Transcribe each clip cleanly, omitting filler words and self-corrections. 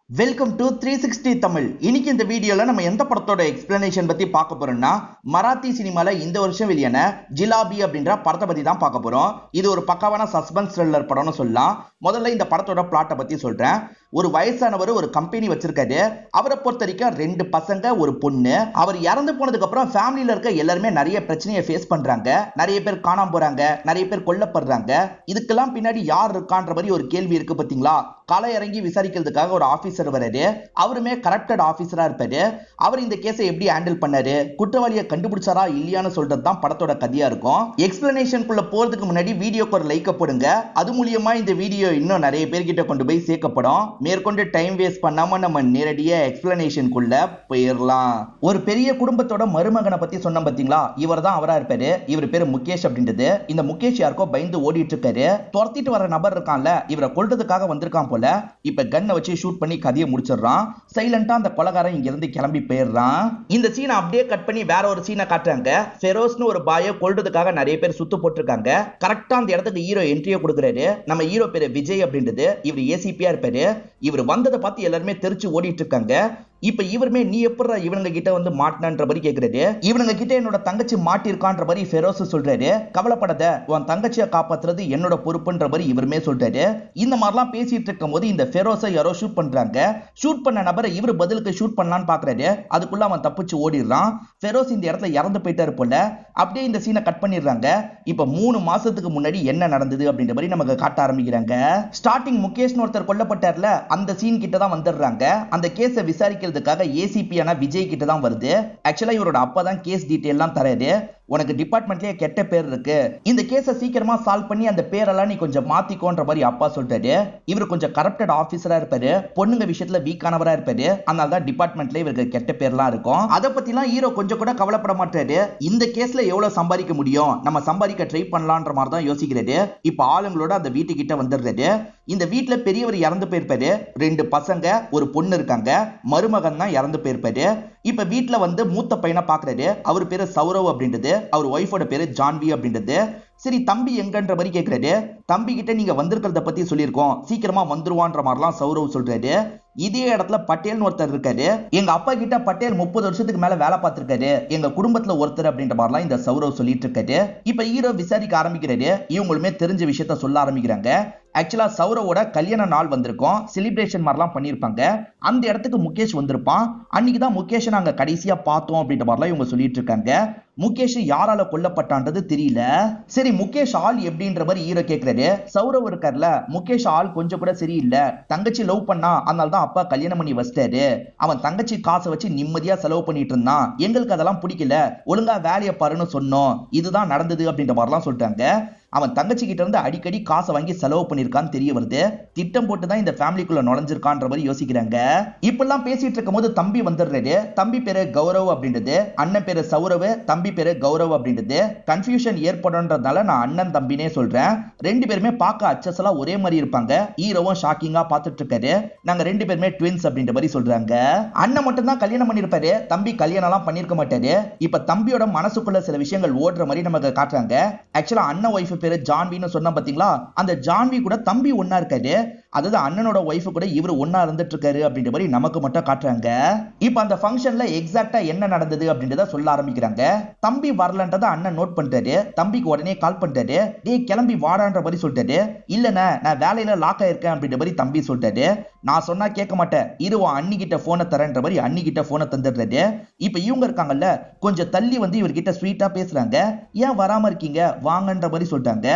Welcome to 360 Tamil. இன்னைக்கு இந்த வீடியோல நம்ம எந்த படத்தோட எக்ஸ்பிளனேஷன் பத்தி பார்க்க போறோம்னா, மராத்தி சினிமால இந்த வருஷம் வெளியான ஜிலாபி அப்படின்ற படத்தை பத்தி தான் பார்க்க போறோம். இது ஒரு பக்காவான சஸ்பென்ஸ் த்ரில்லர் படம்னு சொல்லலாம். முதல்ல இந்த படத்தோட பிளாட்டை பத்தி சொல்றேன். ஒரு வயசானவர் ஒரு கம்பெனி வச்சிருக்காரு. அவரை பொறுத்த வரைக்கும் 2 பசங்க ஒரு பொண்ணு. அவர் இறந்து போனதுக்கு அப்புறம் ஃபேமிலியில இருக்க எல்லாருமே நிறைய பிரச்சனையை ஃபேஸ் பண்றாங்க. நிறைய பேர் காணாம போறாங்க, நிறைய பேர் கொல்லப்படுறாங்க. இதுக்கெல்லாம் பின்னாடி யார் இருக்கான்ற மாதிரி ஒரு கேள்வி இருக்கு பாத்தீங்களா? களை இறங்கி விசாரிக்கிறதுக்காக ஒரு ஆபீசர் வராரு. அவருமே கரப்டட் ஆபீசரா இருப்பாரு. அவர் இந்த கேஸை எப்படி ஹேண்டில் பண்ணாரு, குற்றவாளியை கண்டுபிடிச்சாரா இல்லையான்னு சொல்றது தான் படத்தோட கதையா இருக்கும். எக்ஸ்பிளனேஷனுக்குள்ள போறதுக்கு முன்னாடி வீடியோக்கு ஒரு லைக் போடுங்க. அது மூலியமா இந்த வீடியோ இன்னும் நிறைய பேர்கிட்ட கொண்டு போய் சேர்க்கப்படும். மேற்கொண்டு டைம் வேஸ்ட் பண்ணாம நம்ம நேரடியா எக்ஸ்பிளனேஷனுக்குள்ள போயிடலாம். ஒரு பெரிய குடும்பத்தோட மருமகனை பத்தி சொன்ன பாத்தீங்களா? இவர் தான் அவரா இருப்பாரு. இவர் பேரு முகேஷ் அப்படின்றது. இந்த முகேஷ் யாருக்கோ பயந்து ஓடிட்டு இருக்காரு. துரத்திட்டு வர நபர் இருக்கான்ல, இவரை கொல்றதுக்காக வந்திருக்கான் போல. இப்ப கன்னை வச்சு ஷூட் பண்ணி கதையை முடிச்சிடறான். சைலண்டா அந்த கொலைகாரன் இங்க இருந்து கிளம்பி போயிடுறான். இந்த சீனை அப்படியே கட் பண்ணி வேற ஒரு சீனை காட்டுறாங்க. ஃபெரோஸ்னு ஒரு பாயை கொல்றதுக்காக நிறைய பேர் சுத்து போட்டிருக்காங்க. கரெக்டா அந்த இடத்துக்கு ஹீரோ என்ட்ரியை கொடுக்குறாரு. நம்ம ஹீரோ பேரு விஜய் அப்படின்றது. இவர் ஏசிபியா இருப்பாரு. இவர் வந்ததை பார்த்து எல்லாருமே தெரிச்சு ஓடிட்டு இருக்காங்க. இப்ப இவருமே நீ எப்படா இவனுங்க கிட்ட வந்து மாட்டினன்ற மாதிரி கேக்குறாரு. இவனுங்க கிட்ட என்னோட தங்கச்சி மாட்டிருக்கான்ற மாதிரி ஃபெரோஸ் சொல்றாரு. கவலைப்படாத, உன் தங்கச்சியை காப்பாத்துறது என்னோட பொறுப்புன்ற மாதிரி இவருமே சொல்றாரு. இந்த மாதிரிலாம் பேசிட்டு இருக்கும் போது இந்த ஃபெரோஸை யாரோ ஷூட் பண்றாங்க. ஷூட் பண்ண நபரை இவர் பதிலுக்கு ஷூட் பண்ணலான்னு பாக்குறாரு. அதுக்குள்ள அவன் தப்பிச்சு ஓடிடுறான். ஃபெரோஸ் இந்த இடத்துல இறந்து போயிட்டாரு போல. அப்படியே இந்த சீனை கட் பண்ணிடுறாங்க. இப்ப 3 மாசத்துக்கு முன்னாடி என்ன நடந்தது அப்படின்ற மாதிரி நமக்கு காட்ட ஆரம்பிக்கிறாங்க. ஸ்டார்டிங் முகேஷ்னு ஒருத்தர் கொல்லப்பட்டார்ல, அந்த சீன் கிட்ட தான் வந்துடுறாங்க. அந்த கேஸை விசாரிக்கிறதுக்காக ஏசிபி ஆன விஜய் கிட்ட தான் வருது. ஆக்சுவலா இவரோட அப்பா தான் கேஸ் டீடைல் எல்லாம் தராரு. உனக்கு டிபார்ட்மெண்ட்லயே கெட்ட பேர் இருக்கு, இந்த கேஸை சீக்கிரமா சால்வ் பண்ணி அந்த பேரெல்லாம் நீ கொஞ்சம் மாத்திக்கோன்ற மாதிரி அப்பா சொல்றாரு. இவர் கொஞ்சம் கரப்டட் ஆபீசரா இருப்பாரு. பொண்ணுங்க விஷயத்துல வீக்கானவரா இருப்பாரு. அதனால தான் டிபார்ட்மெண்ட்ல இவருக்கு கெட்ட பேர்லாம் இருக்கும். அதை பத்திலாம் ஹீரோ கொஞ்சம் கூட கவலைப்பட மாட்டாரு. இந்த கேஸ்ல எவ்வளவு சம்பாதிக்க முடியும், நம்ம சம்பாதிக்க ட்ரை பண்ணலான்ற மாதிரி தான் யோசிக்கிறாரு. இப்ப ஆளுங்களோட அந்த வீட்டுக்கிட்ட வந்துடுறாரு. இந்த வீட்டுல பெரியவர் இறந்து போயிருப்பாரு. 2 பசங்க ஒரு பொண்ணு இருக்காங்க. மருமகன் தான் இறந்து போயிருப்பாரு. இப்ப வீட்டுல வந்து மூத்த பையனை பாக்குறாரு. அவர் பேரு சௌரவ் அப்படின்றது. அவர் ஒய்ஃபோட பேரு ஜான்வி அப்படின்றது. சரி, தம்பி எங்கன்ற மாதிரி கேட்கிறாரு. தம்பி கிட்ட நீங்க வந்திருக்கிறத பத்தி சொல்லியிருக்கோம், சீக்கிரமா வந்துருவான்ற மாதிரிலாம் சௌரவ் சொல்றாரு. இதே இடத்துல பட்டேல்னு ஒருத்தர் இருக்காரு. எங்க அப்பா கிட்ட பட்டேல் 30 வருஷத்துக்கு மேல வேலை பார்த்திருக்காரு, எங்க குடும்பத்துல ஒருத்தர் அப்படின்ற மாதிரிலாம் இந்த சௌரவ் சொல்லிட்டு இருக்காரு. இப்ப ஹீரோ விசாரிக்க ஆரம்பிக்கிறாரு. இவங்களுமே தெரிஞ்ச விஷயத்த சொல்ல ஆரம்பிக்கிறாங்க. ஆக்சுவலா சௌரவோட கல்யாண நாள் வந்திருக்கும். செலிப்ரேஷன் மாதிரிலாம் பண்ணிருப்பாங்க. அந்த இடத்துக்கு முகேஷ் வந்திருப்பான். அன்னைக்கு தான் முகேஷ் நாங்க கடைசியா பார்த்தோம் அப்படின்ற மாதிரிலாம் இவங்க சொல்லிட்டு இருக்காங்க. முகேஷ் யாரால கொல்லப்பட்டான்றது தெரியல. சரி, முகேஷ் ஆள் எப்படின்ற மாதிரி ஹீரோ கேட்கிறாரு. சௌரவ் இருக்கார்ல, முகேஷ் ஆள் கொஞ்சம் கூட சரியில்லை. தங்கச்சி லவ் பண்ணா, அதனால தான் அப்பா கல்யாணம் பண்ணி வச்சிட்டாரு. அவன் தங்கச்சி காசை வச்சு நிம்மதியா செலவு பண்ணிட்டு இருந்தான். எங்களுக்கு அதெல்லாம் பிடிக்கல, ஒழுங்கா வேலையை பாருன்னு சொன்னோம். இதுதான் நடந்தது அப்படின்ற மாதிரிலாம் சொல்லிட்டாங்க. அவன் தங்கச்சி கிட்ட இருந்து அடிக்கடி காசை வாங்கி செலவு பண்ணிருக்கான்னு தெரிய வருது. திட்டம் போட்டு தான் இந்த ஃபேமிலிக்குள்ள நுழைஞ்சிருக்கான்ற மாதிரி யோசிக்கிறாங்க. இப்பெல்லாம் பேசிட்டு இருக்கும் போது தம்பி வந்துடுறாரு. தம்பி பேரு கௌரவ் அப்படின்றது. அண்ணன் பேரு சௌரவ், தம்பி பேரு கௌரவ் அப்படின்றது. கன்ஃபியூஷன் ஏற்படும்ன்றதுனால நான் அண்ணன் தம்பினே சொல்றேன். 2 பேருமே பார்க்க அச்சசலா ஒரே மாதிரி இருப்பாங்க. ஹீரோவும் ஷாக்கிங்கா பார்த்துட்டு இருக்காரு. நாங்க 2 பேருமே ட்வின்ஸ் அப்படின்ற மாதிரி சொல்றாங்க. அண்ணன் மட்டும் தான் கல்யாணம் பண்ணிருப்பாரு, தம்பி கல்யாணம் எல்லாம் பண்ணிருக்க மாட்டாரு. இப்ப தம்பியோட மனசுக்குள்ள சில விஷயங்கள் ஓடுற மாதிரி நமக்கு காட்டுறாங்க. ஆக்சுவலா அண்ணன் ஒய்ஃப் பேரு ஜான்வின்னு சொன்னா பாத்தீங்களா? அந்த ஜான்வி கூட தம்பி ஒன்னா இருக்காரு. அதாவது அண்ணனோட ஒய்ஃப் கூட இவர் ஒன்னா இருந்துட்டு இருக்காரு அப்படின்ற மாதிரி நமக்கு மட்டும் காட்டுறாங்க. இப்ப அந்த ஃபங்க்ஷன்ல எக்ஸாக்ட்டா என்ன நடந்தது அப்படின்றத சொல்ல ஆரம்பிக்கிறாங்க. தம்பி வரலன்றத அண்ணன் நோட் பண்ணிட்டாரு. தம்பிக்கு உடனே கால் பண்ணிட்டாரு. டேய் கிளம்பி வாடான்ற மாதிரி சொல்லிட்டாரு. இல்லண்ணே, நான் வேலையில லாக் ஆயிருக்கேன் அப்படின்ற மாதிரி தம்பி சொல்லிட்டாரு. நான் சொன்னா கேட்க மாட்டேன், இருவா அண்ணி கிட்ட போனை தரேன்ற மாதிரி அண்ணி கிட்ட போனை தந்துடுறாரு. இப்ப இவங்க இருக்காங்கல்ல, கொஞ்சம் தள்ளி வந்து இவர்கிட்ட ஸ்வீட்டா பேசுறாங்க. ஏன் வராம இருக்கீங்க, வாங்கன்ற மாதிரி சொல்லிட்டாங்க.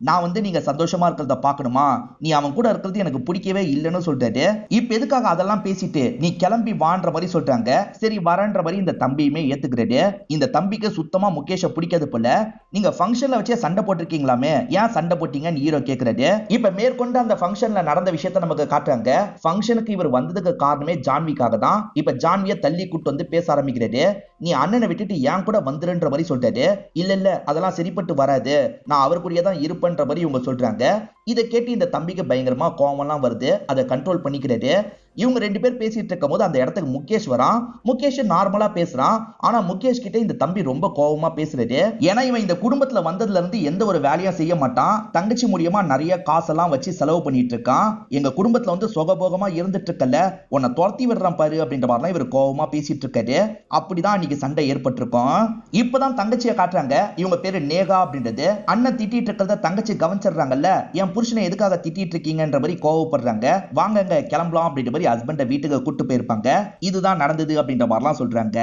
நான் வந்து நீங்க சந்தோஷமா இருக்கிறத பார்க்கணுமா, நீ அவன் கூட இருக்கிறது எனக்கு பிடிக்கவே இல்லைன்னு சொல்லிட்டாரு. இப்ப எதுக்காக அதெல்லாம் பேசிட்டு நீ கிளம்பி வான்ற மாதிரி சொல்றாங்க. சரி வரன்ற மாதிரி இந்த தம்பியுமே ஏத்துக்கிறாரு. இந்த தம்பிக்கு சுத்தமா முகேஷ பிடிக்காது போல. நீங்க ஃபங்க்ஷன்ல வச்சே சண்டை போட்டிருக்கீங்களாமே, ஏன் சண்டை போட்டீங்கன்னு ஹீரோ கேட்கிறாரு. இப்ப மேற்கொண்டு அந்த ஃபங்க்ஷன்ல நடந்த விஷயத்த நமக்கு காட்டுறாங்க. ஃபங்க்ஷனுக்கு இவர் வந்ததுக்கு காரணமே ஜான்விக்காக தான். இப்ப ஜான்வியை தள்ளி கூட்டு வந்து பேச ஆரம்பிக்கிறாரு. நீ அண்ணனை விட்டுட்டு ஏன் கூட வந்துருன்ற மாதிரி சொல்லிட்டாரு. இல்ல இல்ல, அதெல்லாம் சரிப்பட்டு வராது, நான் அவர் கூடயே தான் இருப்பேன்ற மாதிரி இவங்க சொல்றாங்க. இதை கேட்டு இந்த தம்பிக்கு பயங்கரமா கோவம்லாம் வருது. அதை கண்ட்ரோல் பண்ணிக்கிறாரு. இவங்க ரெண்டு பேர் பேசிட்டு இருக்கும் போது அந்த இடத்துக்கு முகேஷ் வரான். முகேஷ் நார்மலா பேசுறான். ஆனா முகேஷ் கிட்ட இந்த தம்பி ரொம்ப கோவமா பேசுறாரு. ஏன்னா இவன் இந்த குடும்பத்துல வந்ததுல இருந்து எந்த ஒரு வேலையும் செய்ய மாட்டான். தங்கச்சி மூலியமா நிறைய காசெல்லாம் வச்சு செலவு பண்ணிட்டு இருக்கான். எங்க குடும்பத்துல வந்து சுகபோகமா இருந்துட்டு இருக்கல, உன்னை துரத்தி விடுறான் பாரு அப்படின்ற மாதிரிலாம் இவர் கோவமா பேசிட்டு இருக்காரு. அப்படிதான் இன்னைக்கு சண்டை ஏற்பட்டிருக்கும். இப்பதான் தங்கச்சியை காட்டுறாங்க. இவங்க பேரு நேகா அப்படின்றது. அண்ணன் திட்டிட்டு இருக்கிறத தங்கச்சி கவனிச்சிடுறாங்கல்ல, என் புருஷனை எதுக்காக திட்டிட்டு இருக்கீங்கன்ற மாதிரி கோவப்படுறாங்க. வாங்கங்க கிளம்பலாம் அப்படின்ற மாதிரி ஹஸ்பண்ட வீட்டுக்கு கூட்டு போயிருப்பாங்க. இதுதான் நடந்தது அப்படின்ற மாதிரிலாம் சொல்றாங்க.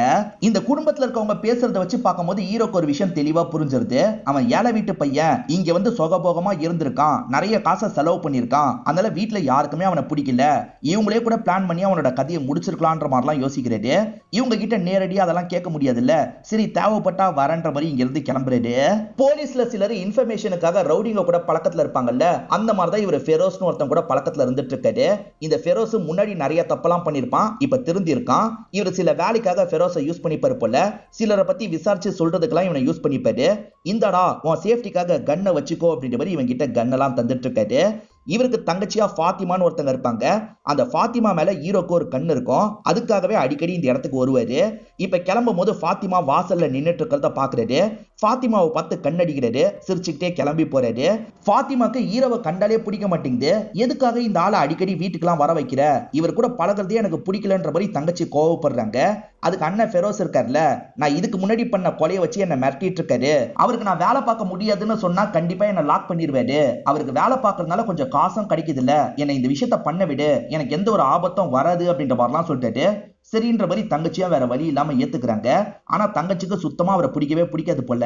இந்த குடும்பத்துல இருக்கவங்க பேசுறத வச்சு பார்க்கும்போது ஹீரோக்கு ஒரு விஷயம் தெளிவா புரிஞ்சிருது. அவன் ஏழை வீட்டு பையன், இங்க வந்து சுகபோகமா இருந்திருக்கான், நிறைய காசை செலவு பண்ணிருக்கான். அதனால வீட்டுல யாருக்குமே அவனை பிடிக்கல. இவங்களே கூட பிளான் பண்ணி அவனோட கதையை முடிச்சிருக்கலான்ற மாதிரிலாம் யோசிக்கிறாரு. இவங்க கிட்ட நேரடியா அதெல்லாம் கேட்க முடியாதுல்ல, சரி தேவைப்பட்டா வரன்ற மாதிரி இங்க இருந்து கிளம்புறாரு. போலீஸ்ல சிலர் இன்ஃபர்மேஷனுக்காக ரவுடிங்க கூட பழக்கத்துல இருப்பாங்கல்ல, அந்த மாதிரி தான் இவர் ஃபெரோஸ்னு ஒருத்தன் கூட பழக்கத்துல இருந்துட்டு இருக்காரு. இந்த ஃபெரோஸ் முன்னாடி நிறைய தப்பெல்லாம் பண்ணிருப்பான், இப்ப திருந்தி இருக்கான். இவர் சில வேலைக்காக ஃபெரோஸை யூஸ் பண்ணிப்பாரு போல. சிலரை பத்தி விசாரிச்சு சொல்றதுக்கெல்லாம் இவனை யூஸ் பண்ணிப்பாரு. இந்தடா உன் சேஃப்டிக்காக கன்னை வச்சுக்கோ அப்படின்ற மாதிரி இவன் கிட்ட கன்னெல்லாம் தந்துட்டு இருக்காரு. இவருக்கு தங்கச்சியா ஃபாத்திமான்னு ஒருத்தங்க இருப்பாங்க. அந்த ஃபாத்திமா மேல ஹீரோக்கு ஒரு கண் இருக்கும். அதுக்காகவே அடிக்கடி இந்த இடத்துக்கு வருவாரு. இப்ப கிளம்பும் போது ஃபாத்திமா வாசல்ல நின்னுட்டு இருக்கிறத பாக்குறாரு. ஃபாத்திமாவை பார்த்து கண்ணடிக்கிறாரு. சிரிச்சுக்கிட்டே கிளம்பி போறாரு. ஃபாத்திமாக்கு ஹீரோவை கண்டாலே பிடிக்க மாட்டேங்குது. எதுக்காக இந்த ஆளை அடிக்கடி வீட்டுக்கெல்லாம் வர வைக்கிற, இவர் கூட பழகிறதே எனக்கு பிடிக்கலன்ற மாதிரி தங்கச்சி கோவப்படுறாங்க. அதுக்கு அண்ணன் ஃபெரோஸ் இருக்காருல்ல, நான் இதுக்கு முன்னாடி பண்ண கொலையை வச்சு என்ன மிரட்டிட்டு இருக்காரு. அவருக்கு நான் வேலை பார்க்க முடியாதுன்னு சொன்னா கண்டிப்பா என்ன லாக் பண்ணிடுவாரு. அவருக்கு வேலை பார்க்கறதுனால கொஞ்சம் காசும் கிடைக்குது இல்ல, என்னை இந்த விஷயத்த பண்ண விடு, எனக்கு எந்த ஒரு ஆபத்தும் வராது அப்படின்ற மாதிரிலாம் சொல்லிட்டு சரின்ற மாதிரி தங்கச்சியா வேற வழி இல்லாம ஏத்துக்கிறாங்க. ஆனா தங்கச்சிக்கு சுத்தமா அவரை பிடிக்கவே பிடிக்காது போல.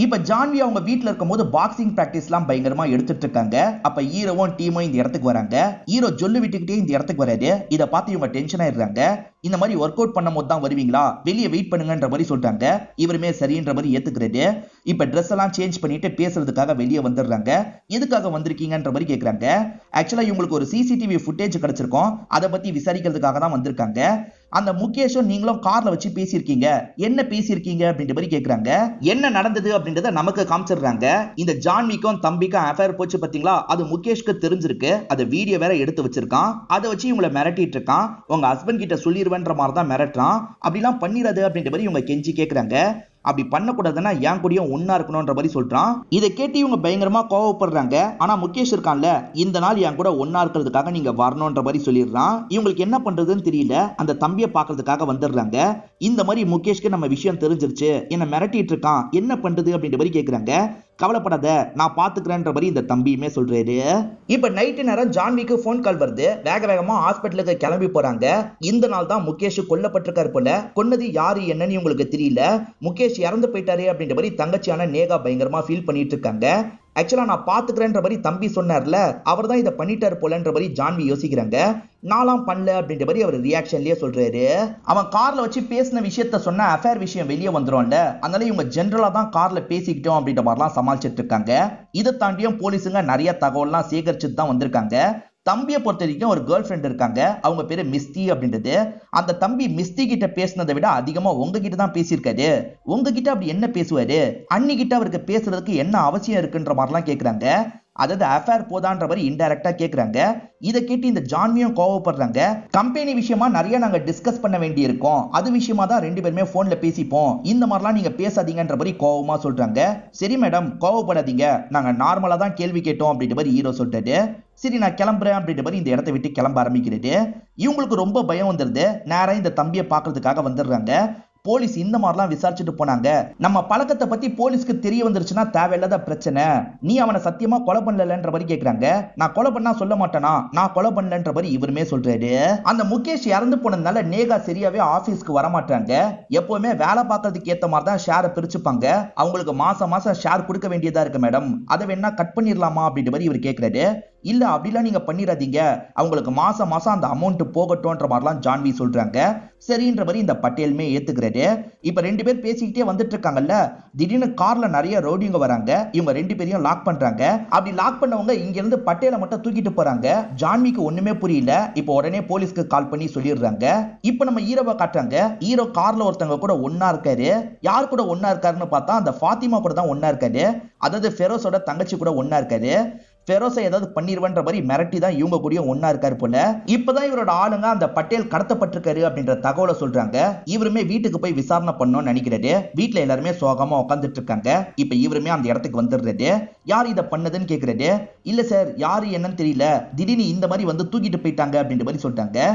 இப்ப ஜான்வி அவங்க வீட்டுல இருக்கும் போது பாக்ஸிங் பிராக்டிஸ் எல்லாம் பயங்கரமா எடுத்துட்டு இருக்காங்க. அப்ப ஹீரோவும் டீமும் இந்த இடத்துக்கு வராங்க. ஹீரோ ஜொல்லு விட்டுக்கிட்டே இந்த இடத்துக்கு வராரு. இதை பார்த்து இவங்க டென்ஷன் ஆயிடுறாங்க. இந்த மாதிரி ஒர்க் அவுட் பண்ணும் போது தான் வருவீங்களா, வெளியே வெயிட் பண்ணுங்கன்ற மாதிரி சொல்றாங்க. இவருமே சரின்ற மாதிரி ஏத்துக்கிறது. இப்ப ட்ரெஸ் எல்லாம் சேஞ்ச் பண்ணிட்டு பேசுறதுக்காக வெளியே வந்துடுறாங்க. எதுக்காக வந்திருக்கீங்கன்ற மாதிரி கேட்கறாங்க. ஆக்சுவலா இவங்களுக்கு ஒரு சிசிடிவி ஃபுட்டேஜ் கிடைச்சிருக்கும், அதை பத்தி விசாரிக்கிறதுக்காக தான் வந்திருக்காங்க. அந்த முகேஷும் நீங்களும் கார்ல வச்சு பேசியிருக்கீங்க, என்ன பேசியிருக்கீங்க அப்படின்ற மாதிரி கேட்கறாங்க. என்ன நடந்தது அப்படின்றத நமக்கு காமிச்சிடுறாங்க. இந்த ஜான்விக்கும் தம்பிக்கும் அஃபேர் போச்சு பாத்தீங்களா, அது முகேஷ்க்கு தெரிஞ்சிருக்கு. அதை வீடியோ வேற எடுத்து வச்சிருக்கான். அதை வச்சு இவங்களை மிரட்டிட்டு இருக்கான். உங்க ஹஸ்பண்ட் கிட்ட சொல்லிடுவேன்ற மாதிரி தான் மிரட்டுறான். அப்படிலாம் பண்ணிடாது அப்படின்ற மாதிரி இவங்க கெஞ்சி கேட்கறாங்க. அப்படி பண்ணக்கூடாதுன்னா என் கூடயும் ஒன்னா இருக்கணும்ன்ற மாதிரி சொல்றான். இதை கேட்டு இவங்க பயங்கரமா கோவப்படுறாங்க. ஆனா முகேஷ் இருக்கான்ல, இந்த நாள் என் கூட ஒன்னா இருக்கிறதுக்காக நீங்க வரணும்ன்ற மாதிரி சொல்லிடுறான். இவங்களுக்கு என்ன பண்றதுன்னு தெரியல. அந்த தம்பியை பாக்குறதுக்காக வந்துடுறாங்க. இந்த மாதிரி முகேஷ்க்கு நம்ம விஷயம் தெரிஞ்சிருச்சு, என்ன மிரட்டிட்டு இருக்கான், என்ன பண்றது அப்படின்ற மாதிரி கேட்கறாங்க. கவலைப்படாத, நான் பாத்துக்கிறேன்ற மாதிரி இந்த தம்பியுமே சொல்றாரு. இப்ப நைட்டு நேரம் ஜான்விக்கு போன் கால் வருது. வேக வேகமா ஹாஸ்பிட்டலுக்கு கிளம்பி போறாங்க. இந்த நாள் தான் முகேஷ் கொல்லப்பட்டிருக்காரு போல. கொன்னது யாரு என்னன்னு உங்களுக்கு தெரியல, முகேஷ் இறந்து போயிட்டாரு அப்படின்ற மாதிரி தங்கச்சியான நேகா பயங்கரமா ஃபீல் பண்ணிட்டு இருக்காங்க. ஆக்சுவலா நான் பாத்துக்கிறேன்ற மாதிரி தம்பி சொன்னார்ல, அவர் தான் இதை பண்ணிட்டாரு போலன்ற மாதிரி ஜான்வி யோசிக்கிறாங்க. நாலாம் பண்ணல அப்படின்ற மாதிரி அவர் ரியாக்ஷன்லயே சொல்றாரு. அவன் கார்ல வச்சு பேசின விஷயத்த சொன்ன அஃபேர் விஷயம் வெளியே வந்துரும்ல, அதனால இவங்க ஜெனரலா தான் கார்ல பேசிக்கிட்டோம் அப்படின்ற மாதிரிலாம் சமாளிச்சிட்டு இருக்காங்க. இதை தாண்டியும் போலீஸுங்க நிறைய தகவல்லாம் சேகரிச்சுட்டு தான் வந்திருக்காங்க. தம்பியை பொறுத்த வரைக்கும் ஒரு கேர்ள் ஃப்ரெண்ட் இருக்காங்க. அவங்க பேரு மிஸ்தி அப்படின்றது. அந்த தம்பி மிஸ்தி கிட்ட பேசினதை விட அதிகமா உங்ககிட்ட தான் பேசியிருக்காரு. உங்ககிட்ட அப்படி என்ன பேசுவாரு, அன்னிக்கிட்ட அவருக்கு பேசுறதுக்கு என்ன அவசியம் இருக்குன்ற மாதிரிலாம் கேட்கறாங்க. அதாவது அஃபேர் போதான்ற மாதிரி இன்டைரக்டா கேட்கறாங்க. இதை கேட்டு இந்த ஜான்வியும் கோவப்படுறாங்க. கம்பெனி விஷயமா நிறைய நாங்க டிஸ்கஸ் பண்ண வேண்டி இருக்கோம், அது விஷயமா தான் ரெண்டு பேருமே போன்ல பேசிப்போம், இந்த மாதிரிலாம் நீங்க பேசாதீங்கன்ற மாதிரி கோவமா சொல்றாங்க. சரி மேடம் கோவப்படாதீங்க, நாங்க நார்மலா தான் கேள்வி கேட்டோம் அப்படின்ற மாதிரி ஹீரோ சொல்லிட்டு சரி நான் கிளம்புறேன் அப்படின்ற மாதிரி இந்த இடத்தை விட்டு கிளம்ப ஆரம்பிக்கிறது. இவங்களுக்கு ரொம்ப பயம் வந்துருது. நேரம் இந்த தம்பியை பாக்குறதுக்காக வந்துடுறாங்க. போலீஸ் இந்த மாதிரிலாம் விசாரிச்சுட்டு போனாங்க. நம்ம பழக்கத்தை பத்தி போலீஸ்க்கு தெரிய வந்துருச்சுன்னா தேவையில்லாத பிரச்சனை. நீ அவனை சத்தியமா கொலை பண்ணலன்ற மாதிரி கேட்கறாங்க. நான் கொலை பண்ணா சொல்ல மாட்டேனா, நான் கொலை பண்ணலன்ற மாதிரி இவருமே சொல்றாரு. அந்த முகேஷ் இறந்து போனதுனால நேகா சரியாவே ஆபீஸ்க்கு வர மாட்டாங்க. எப்பவுமே வேலை பார்க்கறதுக்கு ஏத்த மாதிரி தான் ஷேரை பிரிச்சுப்பாங்க. அவங்களுக்கு மாசம் மாசம் ஷேர் கொடுக்க வேண்டியதா இருக்கு மேடம், அதை வேணா கட் பண்ணிடலாமா அப்படின்ற மாதிரி இவர் கேட்கிறாரு. இல்ல அப்படிலாம் நீங்க பண்ணிடாதீங்க, அவங்களுக்கு மாசம் மாசம் அந்த அமௌண்ட் போகட்டும்ன்ற மாதிரிலாம் ஜான்வி சொல்றாங்க. சரின்ற மாதிரி இந்த பட்டேலுமே ஏத்துக்கிறாரு. இப்ப ரெண்டு பேர் பேசிக்கிட்டே வந்துட்டு இருக்காங்கல்ல, திடீர்னு கார்ல நிறைய ரோடிங்க வராங்க. இவங்க ரெண்டு பேரையும் லாக் பண்றாங்க. அப்படி லாக் பண்ணவங்க இங்க இருந்து பட்டேலை மட்டும் தூக்கிட்டு போறாங்க. ஜான்விக்கு ஒண்ணுமே புரியல. இப்ப உடனே போலீஸ்க்கு கால் பண்ணி சொல்லிடுறாங்க. இப்ப நம்ம ஹீரோவை காட்டுறாங்க. ஹீரோ கார்ல ஒருத்தவங்க கூட ஒன்னா இருக்காரு. யார் கூட ஒன்னா இருக்காருன்னு பார்த்தா அந்த ஃபாத்திமா கூட தான் ஒன்னா இருக்காரு. அதாவது ஃபெரோஸோட தங்கச்சி கூட ஒன்னா இருக்காரு. ஃபெரோஸை ஏதாவது பண்ணிடுவேன்ற மாதிரி மிரட்டி தான் இவங்க கூட ஒன்னா இருக்காரு போல. இப்பதான் இவரோட ஆளுங்க அந்த பட்டேல் கடத்தப்பட்டிருக்காரு அப்படின்ற தகவலை சொல்றாங்க. இவருமே வீட்டுக்கு போய் விசாரணை பண்ணணும்னு நினைக்கிறாரு. வீட்டுல எல்லாருமே சோகமா உட்காந்துட்டு இருக்காங்க. இப்ப இவருமே அந்த இடத்துக்கு வந்துடுறாரு. யார் இதை பண்ணதுன்னு கேக்குறாரு. இல்ல சார், யாரு என்னன்னு தெரியல, திடீர்னு இந்த மாதிரி வந்து தூக்கிட்டு போயிட்டாங்க அப்படின்ற மாதிரி சொல்லிட்டாங்க.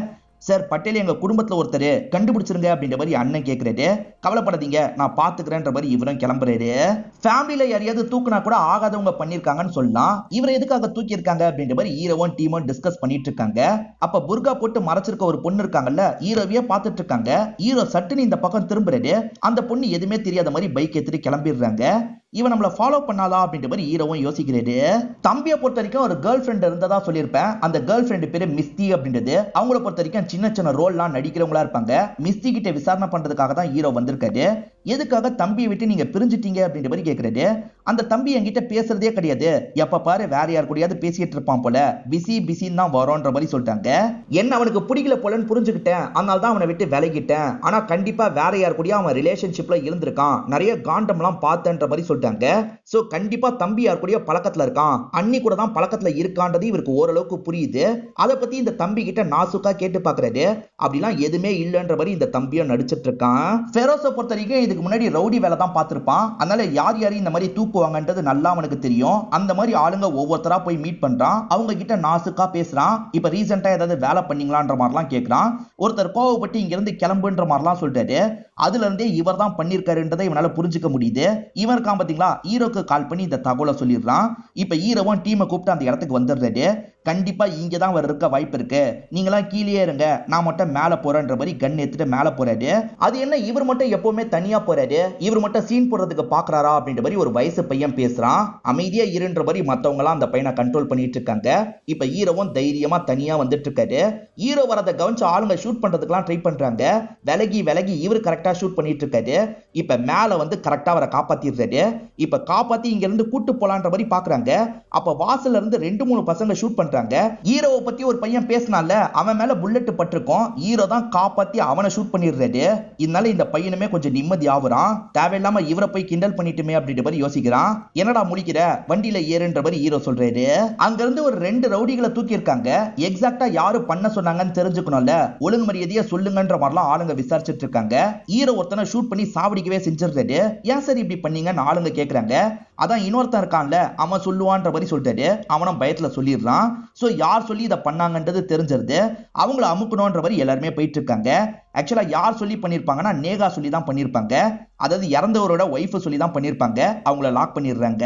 சார், பட்டேல் எங்க குடும்பத்துல ஒருத்தர், கண்டுபிடிச்சிருங்க அப்படின்ற மாதிரி அண்ணன் கேட்கிறாரு. கவலைப்படாதீங்க, நான் பாத்துக்கிறேன்ற மாதிரி இவரும் கிளம்புறாரு. ஃபேமிலியில யாரையாவது தூக்குனா கூட ஆகாதவங்க பண்ணிருக்காங்கன்னு சொல்லலாம். இவரை எதுக்காக தூக்கி இருக்காங்க அப்படின்ற மாதிரி ஹீரோவும் டீமும் டிஸ்கஸ் பண்ணிட்டு இருக்காங்க. அப்ப புர்கா போட்டு மறைச்சிருக்க ஒரு பொண்ணு இருக்காங்கல்ல, ஹீரோவையே பார்த்துட்டு இருக்காங்க. ஹீரோ சட்டுன்னு இந்த பக்கம் திரும்புறாரு. அந்த பொண்ணு எதுவுமே தெரியாத மாதிரி பைக் எடுத்துட்டு கிளம்பிடுறாங்க. இவன் நம்மள ஃபாலோ பண்ணாலா அப்படின்ற மாதிரி ஹீரோவும் யோசிக்கிறாரு. தம்பியை பொறுத்த வரைக்கும் ஒரு கேர்ள் ஃப்ரெண்ட் இருந்ததா சொல்லியிருப்பேன். அந்த கேர்ள் ஃப்ரெண்ட் பேரு மிஸ்தி அப்படின்றது. அவங்கள பொறுத்த வரைக்கும் சின்ன சின்ன ரோல்லாம் நடிக்கிறவங்களா இருப்பாங்க. மிஸ்தி கிட்ட விசாரணை பண்றதுக்காக தான் ஹீரோ வந்திருக்காரு. எதுக்காக தம்பியை விட்டு நீங்க பிரிஞ்சிட்டீங்க அப்படின்ற மாதிரி கேட்கிறாரு. அந்த தம்பி என்கிட்ட பேசுறதே கிடையாது, எப்ப பாரு வேற யார் கூடயாவது பேசிட்டு இருப்பான் போல, பிஸி பிஸின்னு தான் வரோன்ற மாதிரி சொல்லிட்டாங்க. என்ன அவனுக்கு பிடிக்கல போலன்னு புரிஞ்சுக்கிட்டேன், அதனால தான் அவனை விட்டு விலகிட்டேன். ஆனா கண்டிப்பா வேற யார் கூடயும் அவன் ரிலேஷன்ஷிப்ல இருந்திருக்கான், நிறைய காண்டம்லாம் பார்த்தேன்ற மாதிரி சொல்லிட்டாங்க. சோ கண்டிப்பா தம்பி யார் கூடயோ பழக்கத்துல இருக்கான், அண்ணி கூட தான் பழக்கத்துல இருக்கான்றது இவருக்கு ஓரளவுக்கு புரியுது. அதை பத்தி இந்த தம்பி கிட்ட நாசுக்கா கேட்டு பாக்குறாரு. அப்படிலாம் எதுவுமே இல்லைன்ற மாதிரி இந்த தம்பியும் நடிச்சிட்டு இருக்கான். ஃபெரோஸை பொறுத்த வரைக்கும் இதுக்கு முன்னாடி ரவுடி வேலை தான் பார்த்திருப்பான். அதனால யார் யாரையும் இந்த மாதிரி தூக்குவாங்கன்றது நல்லா அவனுக்கு தெரியும். அந்த மாதிரி ஆளுங்க ஒவ்வொருத்தரா போய் மீட் பண்றான். அவங்க கிட்ட நாசுக்கா பேசுறான். இப்ப ரீசெண்டா ஏதாவது வேலை பண்ணீங்களான்ற மாதிரிலாம் கேட்கறான். ஒருத்தர் கோவப்பட்டு இங்க இருந்து கிளம்புன்ற மாதிரிலாம் சொல்றாரு. அதுல இருந்தே இவர் தான் பண்ணிருக்காருன்றதை இவனால புரிஞ்சுக்க முடியுது. இவர் இருக்கான் பாத்தீங்களா, ஹீரோக்கு கால் பண்ணி இந்த தகவலை சொல்லிடுறான். இப்ப ஹீரோவும் டீமை கூப்பிட்டு அந்த இடத்துக்கு வந்துடுறாரு. கண்டிப்பா இங்க தான் அவர் இருக்க வாய்ப்பு இருக்கு, நீங்களாம் கீழே இருங்க, நான் மட்டும் மேல போறேன்ற மாதிரி கன் எடுத்துட்டு மேல போறாரு. அது என்ன இவர் மட்டும் எப்பவுமே தனியா போறாரு, இவர் மட்டும் சீன் போடுறதுக்கு பாக்குறாரா அப்படின்ற மாதிரி ஒரு வயசு பையன் பேசுறான். அமைதியா இருன்ற மாதிரி மத்தவங்க எல்லாம் அந்த பையனை கண்ட்ரோல் பண்ணிட்டு இருக்காங்க. இப்ப ஹீரோவும் தைரியமா தனியா வந்துட்டு இருக்காரு. ஹீரோ வரத கவனிச்சு ஆளுங்க ஷூட் பண்றதுக்குலாம் ட்ரை பண்றாங்க. விலகி விலகி இவர் கரெக்டா ஷூட் பண்ணிட்டு இருக்காரு. இப்ப மேல வந்து கரெக்டா அவரை காப்பாத்திடுறாரு. இப்ப காப்பாத்தி இங்க இருந்து கூட்டு போலான்ற மாதிரி பாக்குறாங்க. அப்ப வாசல்ல இருந்து 2-3 பசங்க ஷூட் பண்றாங்க. ஹீரோவை பத்தி ஒரு பையன் பேசினால, அவன் மேல புல்லட் பட்டிருக்கும். ஹீரோ தான் காப்பாத்தி அவனை ஷூட் பண்ணிடுறாரு. இதனால இந்த பையனுமே கொஞ்சம் நிம்மதி ஆகுறான். தேவையில்லாம இவரை போய் கிண்டல் பண்ணிட்டுமே அப்படின்ற மாதிரி யோசிக்கிறான். என்னடா முடிக்கிற, வண்டியில ஏறுன்ற மாதிரி ஹீரோ சொல்றாரு. அங்க இருந்து ஒரு 2 ரவுடிகளை தூக்கி இருக்காங்க. எக்ஸாக்டா யாரு பண்ண சொன்னாங்கன்னு தெரிஞ்சுக்கணும்ல, ஒழுங்கு மரியாதையா சொல்லுங்கன்ற மாதிரிலாம் ஆளுங்க விசாரிச்சுட்டு இருக்காங்க. ஹீரோ ஒருத்தனை ஷூட் பண்ணி சாவடிக்கவே செஞ்சிடுறாரு. ஏன் சார் இப்படி பண்ணீங்கன்னு ஆளுங்க கேக்குறாங்க. அதான் இன்னொருத்தன் இருக்கான்ல, அவன் சொல்லுவான்ற மாதிரி சொல்லிட்டாரு. அவனும் பயத்துல சொல்லிடுறான். சோ யார் சொல்லி இதை பண்ணாங்கன்றது தெரிஞ்சிருது. அவங்கள அமுக்கணும்ன்ற மாதிரி எல்லாருமே போயிட்டு இருக்காங்க. ஆக்சுவலா யார் சொல்லி பண்ணிருப்பாங்கன்னா நேகா சொல்லி தான் பண்ணிருப்பாங்க. அதாவது இறந்தவரோட ஒய்ஃப் சொல்லி தான் பண்ணிருப்பாங்க. அவங்கள லாக் பண்ணிடுறாங்க.